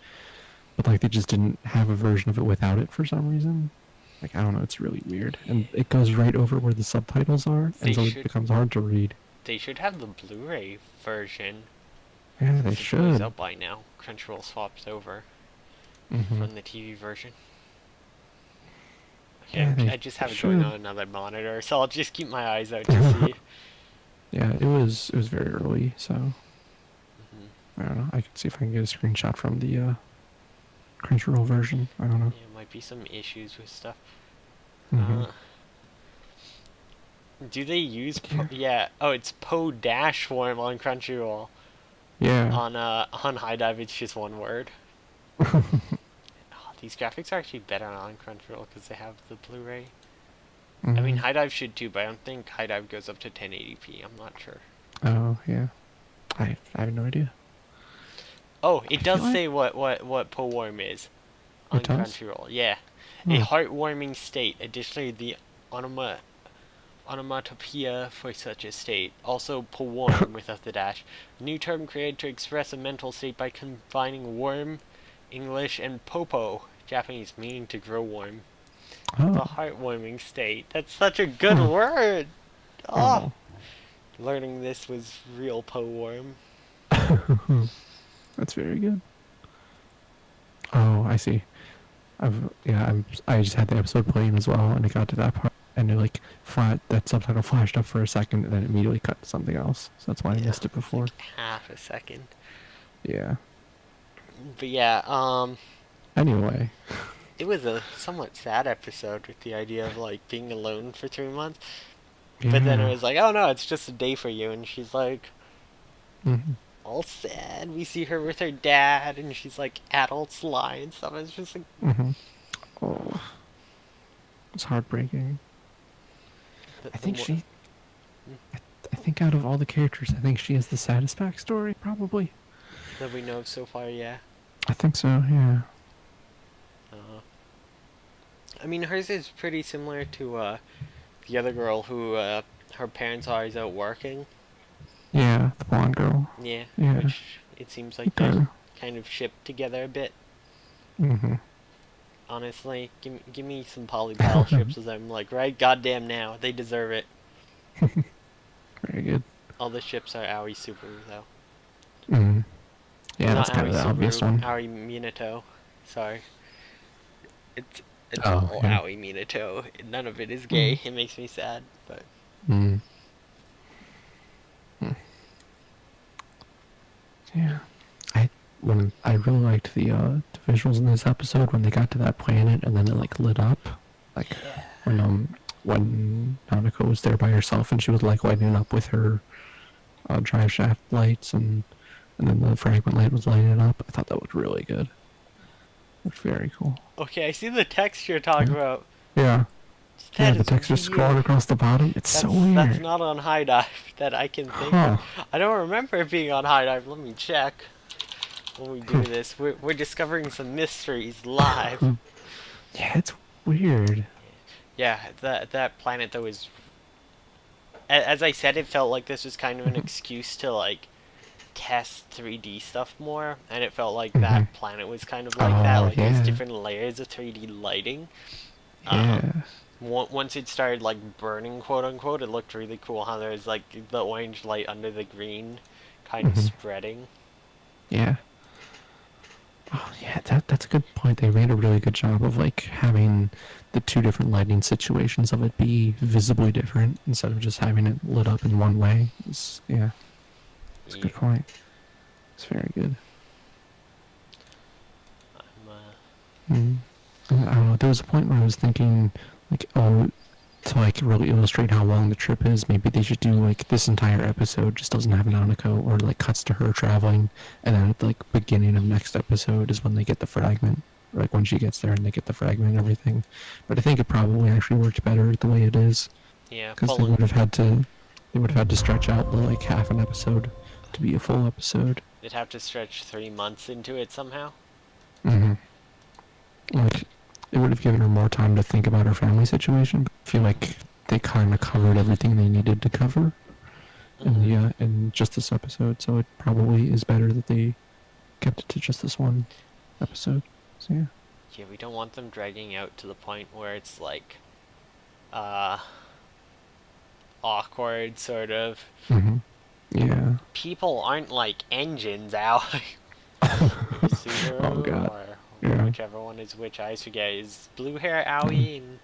But like they just didn't have a version of it without it for some reason. Like I don't know, it's really weird, and it goes right over where the subtitles are, They and so should- it becomes hard to read. they should have the Blu-ray version. Yeah, they It's always should. up by now. Crunchyroll swapped over Hmm. from the TV version. Okay, Yeah, they I just have it going should. on another monitor, so I'll just keep my eyes out to see. Yeah, it was very early, so I don't know. I can see if I can get a screenshot from the Crunchyroll version. I don't know. Yeah, might be some issues with stuff. Mm-hmm. Do they use Yeah. yeah? Oh, it's Po dash form on Crunchyroll. Yeah. On High Dive, it's just one word. Oh, these graphics are actually better on Crunchyroll because they have the Blu-ray. I mean, Mm-hmm. High Dive should too, but I don't think High Dive goes up to 1080p. I'm not sure. Oh yeah. I have no idea. Oh, I it feel does like say what Po Warm is it on does. Crunchyroll. Yeah, a Hmm. heartwarming state. Additionally, the onoma onomatopoeia for such a state. Also, powarm without the dash. New term created to express a mental state by combining worm, English, and popo, Japanese, meaning to grow warm. The Oh. heartwarming state. That's such a good Huh. word. Oh, Oh. learning this was real powarm. That's very good. Oh, I see. I just had the episode playing as well, and it got to that part, and it like that subtitle flashed up for a second, and then immediately cut to something else. So that's why I Yeah, missed it it's before. like half a second. Yeah. But yeah, Anyway. it was a somewhat sad episode with the idea of like being alone for 3 months. But then it Yeah. was like, oh no, it's just a day for you. And she's like, Mm-hmm. all sad. We see her with her dad, and she's like, adults lie and stuff. It's just like, Mm-hmm. Oh, it's heartbreaking. I the think more. she. I think out of all the characters, I think she has the saddest backstory, probably. That we know of so far, yeah. I think so. Yeah. Uh, I mean, hers is pretty similar to the other girl who her parents are always out working. Yeah, the blonde girl. Yeah, Yeah. which it seems like they're Okay. kind of shipped together a bit. Mm-hmm. Honestly, give me some polypal ships with them. Like, right goddamn now, they deserve it. Very good. All the ships are Aoi Subaru though. Mm. Yeah, Not that's kind Aoi of the obvious Subaru, one. Aoi Minato. Sorry. It's it's Oh, all yeah. Aoi Minato. None of it is Mm. gay. It makes me sad, but Mm. Mm. Yeah. I really liked the visuals in this episode when they got to that planet and then it like lit up, like yeah. when Nanako was there by herself and she was like lighting up with her drive shaft lights and then the fragment light was lighting it up. I thought that looked really good. It looked very cool. Okay, I see the text you're talking Yeah. about. Yeah. Yeah, That the is text just scrolling weird. across the bottom. It's so That's weird. not on High Dive that I can think of. Huh. I don't remember it being on High Dive. Let me check. When we do this, we're discovering some mysteries live. Yeah, it's weird. Yeah, that planet though is, as I said, it felt like this was kind of an excuse to like test 3D stuff more, and it felt like Mm-hmm. that planet was kind of like that. Oh, Like there's yeah. different layers of 3D lighting. Yeah. Once it started like burning, quote unquote, it looked really cool. How there's like the orange light under the green, kind of Mm-hmm. spreading. Yeah. Oh, yeah, that's a good point. They made a really good job of like having the two different lighting situations of it be visibly different instead of just having it lit up in one way. Yeah, it's a Yeah, good point. It's very good. I'm, Mm. I don't know. There was a point where I was thinking, like, oh, to like really illustrate how long the trip is, maybe they should do like this entire episode just doesn't have Nanako, or like cuts to her traveling, and then at the like beginning of next episode is when they get the fragment, or, like when she gets there and they get the fragment and everything. But I think it probably actually worked better the way it is, yeah, because pulling. they would have had to stretch out the like half an episode to be a full episode. They'd have to stretch 3 months into it somehow. Mm-hmm. Like, it would have given her more time to think about her family situation. But I feel like they kind of covered everything they needed to cover in just this episode. So it probably is better that they kept it to just this one episode. So yeah. Yeah, we don't want them dragging out to the point where it's like, uh, awkward, sort of. Mm-hmm. Yeah. People aren't like engines, Al. Subaru, Oh god. or Yeah. whichever one is which, I forget. Is blue hair Aoi and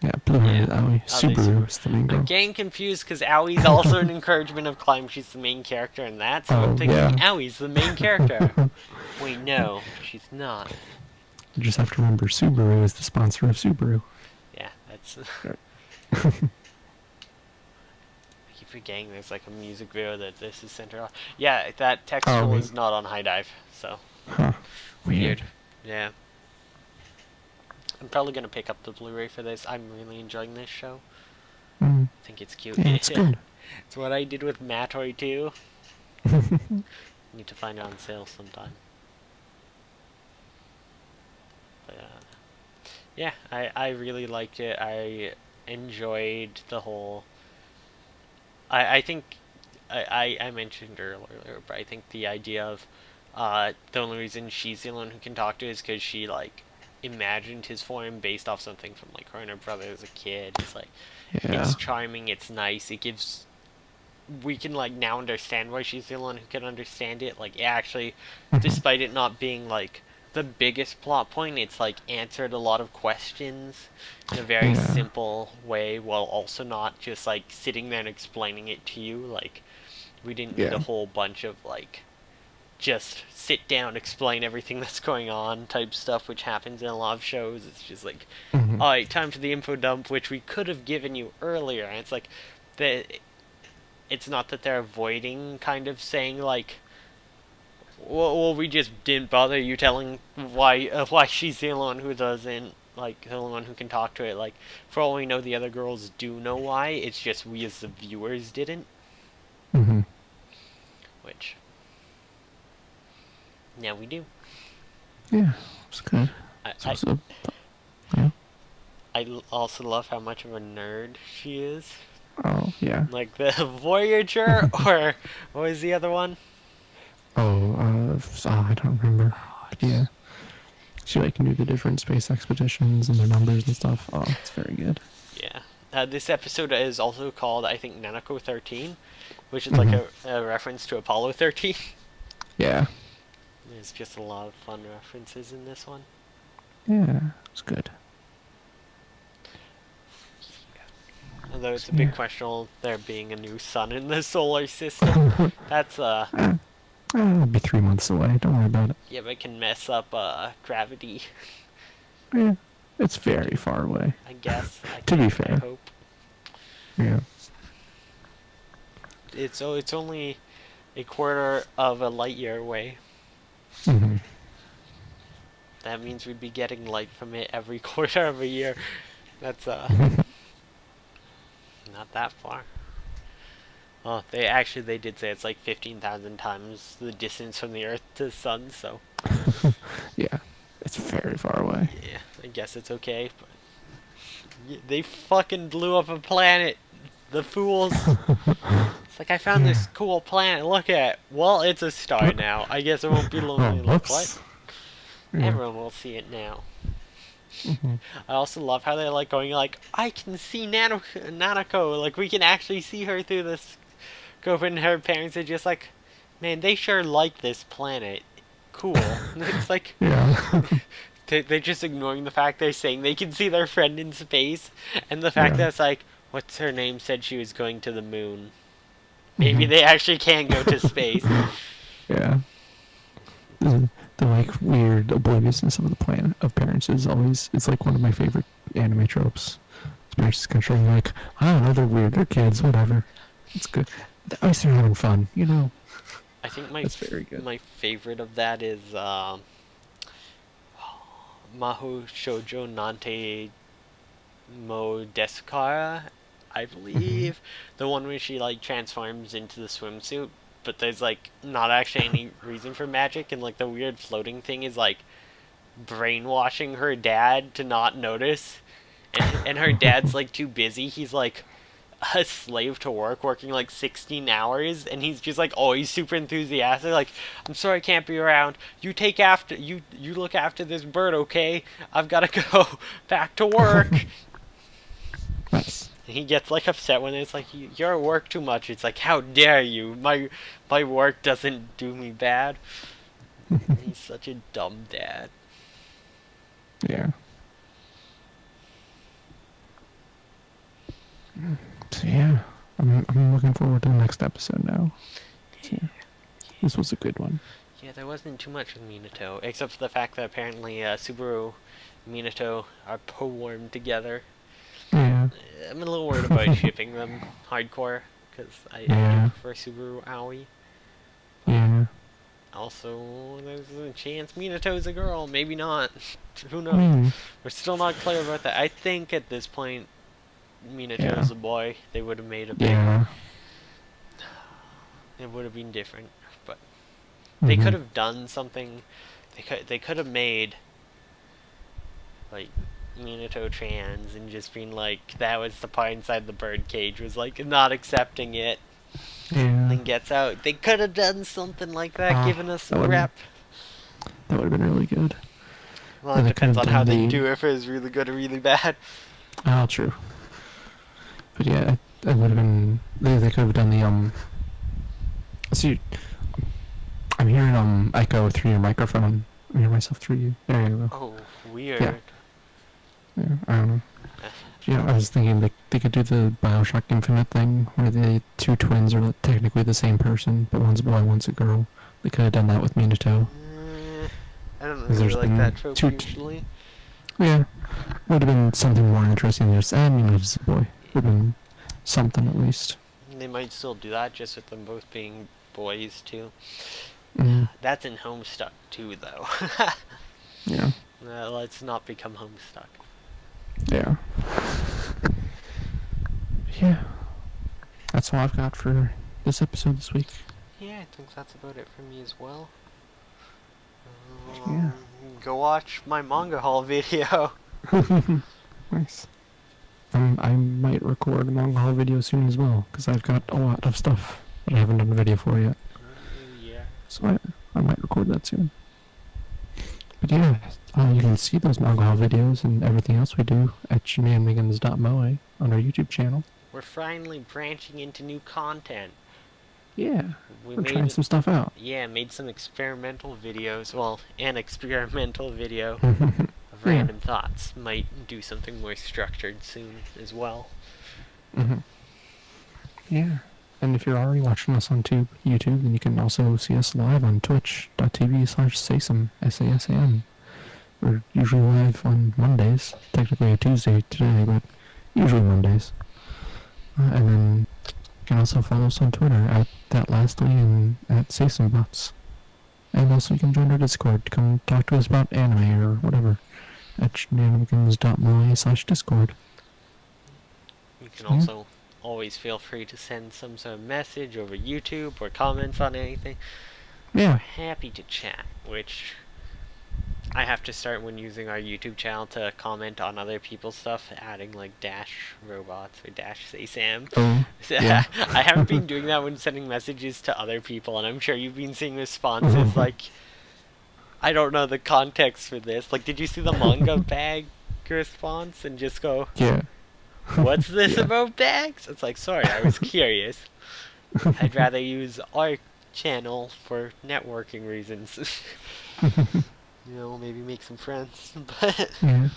Yeah. Blue is Aoi? There's Subaru is the main girl. I'm getting confused because Aoi's also an encouragement of climb. She's the main character in that, so I'm thinking yeah. Aoi's the main character. Wait, no, she's not. You just have to remember Subaru is the sponsor of Subaru. Yeah, that's... Right. I keep forgetting there's like a music video that this is centered on. Yeah, that textual is not on High Dive, so... Huh. Weird. Yeah. I'm probably going to pick up the Blu-ray for this. I'm really enjoying this show. Mm. I think it's cute. Yeah, it's good. It's what I did with Matoy too. Need to find it on sale sometime. But, yeah, I really liked it. I enjoyed the whole... I think... I mentioned earlier, but I think the idea of the only reason she's the one who can talk to is because she, like, imagined his form based off something from, like, her and her brother as a kid. It's like, it's charming, it's nice, it gives... We can, like, now understand why she's the one who can understand it. Like, actually, despite it not being, like, the biggest plot point, it's, like, answered a lot of questions in a very simple way, while also not just, like, sitting there and explaining it to you. Like, we didn't need a whole bunch of, like, just sit down, explain everything that's going on type stuff, which happens in a lot of shows. It's just like, alright, time for the info dump, which we could have given you earlier. And it's like, it's not that they're avoiding kind of saying, like, well, we just didn't bother you telling why she's the only one who doesn't, like, the only one who can talk to it. Like, for all we know, the other girls do know why. It's just we as the viewers didn't. Which... Yeah, we do. Yeah, it's good. I also love how much of a nerd she is. Oh, yeah. Like the Voyager, or what was the other one? I don't remember. Yeah. She, like, knew the different space expeditions and their numbers and stuff. Oh, it's very good. Yeah. This episode is also called, I think, Nanako 13, which is like a reference to Apollo 13. Yeah. There's just a lot of fun references in this one. Yeah, it's good. Although it's a big question of there being a new sun in the solar system. That's, it'll be 3 months away. Don't worry about it. yeah, but it can mess up, gravity. Yeah, it's very far away. I guess. To be fair. I hope. Yeah. It's only a quarter of a light year away. That means we'd be getting light from it every quarter of a year. That's, not that far. Oh, they did say it's like 15,000 times the distance from the Earth to the Sun, so... Yeah, it's very far away. Yeah, I guess it's okay, but... They fucking blew up a planet! The fools! It's like, I found this cool planet, look at it! Well, it's a star now. I guess it won't be lonely. Like, what? Yeah. Everyone will see it now. I also love how they're like going like, I can see Nanako, like we can actually see her through this scope, and her parents are just like, man, they sure like this planet. Cool. It's like, they're just ignoring the fact they're saying they can see their friend in space, and the fact that it's like, what's her name said she was going to the moon. Maybe they actually can go to space. Yeah. The like weird obliviousness of the planet of parents is always, it's like one of my favorite anime tropes. Parents controlling, like, I don't know, they're weird, they're kids, whatever. It's good. At least they're having fun, you know. I think that's very good. My favorite of that is Maho Shoujo Nante Mo Desukara, I believe. The one where she like transforms into the swimsuit, but there's like not actually any reason for magic, and like the weird floating thing is like brainwashing her dad to not notice, and her dad's like too busy. He's like a slave to work, working like 16 hours, and he's just like always super enthusiastic, like, I'm sorry I can't be around, you take after you look after this bird, okay? I've gotta go back to work. Nice. He gets like upset when it's like, you're at work too much. It's like, how dare you? My work doesn't do me bad. He's such a dumb dad. Yeah. So yeah, I'm looking forward to the next episode now. So, yeah, this was a good one. Yeah, there wasn't too much with Minato, except for the fact that apparently Subaru and Minato are po-warmed together. Yeah. I'm a little worried about shipping them hardcore, because I do Yeah. prefer Subaru Aoi. Yeah. Also, there's a chance Minato's a girl, maybe not. Who knows? Maybe. We're still not clear about that. I think at this point, Minato's a boy. They would have made a big... Yeah. It would have been different, but they Mhm. could have done something. They could have made like Minato trans and just been like that was the part inside the bird cage was like not accepting it Yeah. and then gets out. They could have done something like that, given us some rep. That would have been really good. Well, it they depends could've on how done they the- do it, if it was really good or really bad. Oh, true. But yeah, it would have been. They could have done the See, I'm hearing echo through your microphone. I'm hearing myself through you. There you go. Oh, weird. Yeah. Yeah, I don't know. Yeah, I was thinking they could do the Bioshock Infinite thing where the two twins are technically the same person, but one's a boy, one's a girl. They could have done that with Minato. I don't There's really like been that trope two usually. Yeah, would have been something more interesting than just, Minato's a boy. Would have been something at least. They might still do that just with them both being boys too. Mm, That's in Homestuck too, though. yeah. Let's not become Homestuck. Yeah. Yeah. That's all I've got for this episode this week. Yeah, I think that's about it for me as well. Yeah. Go watch my manga haul video. Nice. I might record a manga haul video soon as well, because I've got a lot of stuff that I haven't done a video for yet. Yeah. So I might record that soon. But yeah, you can see those manga haul videos and everything else we do at Shenanimegans.moe on our YouTube channel. We're finally branching into new content. Yeah, We we're trying some stuff out. Yeah, made some experimental videos. Well, an experimental video Yeah. of random thoughts. Might do something more structured soon as well. Mm-hmm. Yeah. And if you're already watching us on YouTube, then you can also see us live on twitch.tv/Sasam, SASAM. We're usually live on Mondays. Technically a Tuesday today, but usually Mondays. And then you can also follow us on Twitter at @ThatLastly and at SasamBots. And also you can join our Discord to come talk to us about anime or whatever at shenanimegans.moe/Discord. You can also always feel free to send some sort of message over YouTube or comments on anything. Yeah. We're happy to chat, which I have to start when using our YouTube channel to comment on other people's stuff, adding like dash robots or dash say Sam. Oh, yeah. I haven't been doing that when sending messages to other people, and I'm sure you've been seeing responses like, I don't know the context for this. Like, did you see the manga bag response and just go, Yeah. what's this Yeah. about bags? It's like, sorry, I was curious. I'd rather use our channel for networking reasons. Maybe make some friends. But Yeah.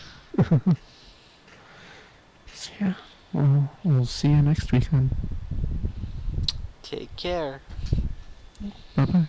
So yeah. Well, we'll see you next week then. take care. Bye bye.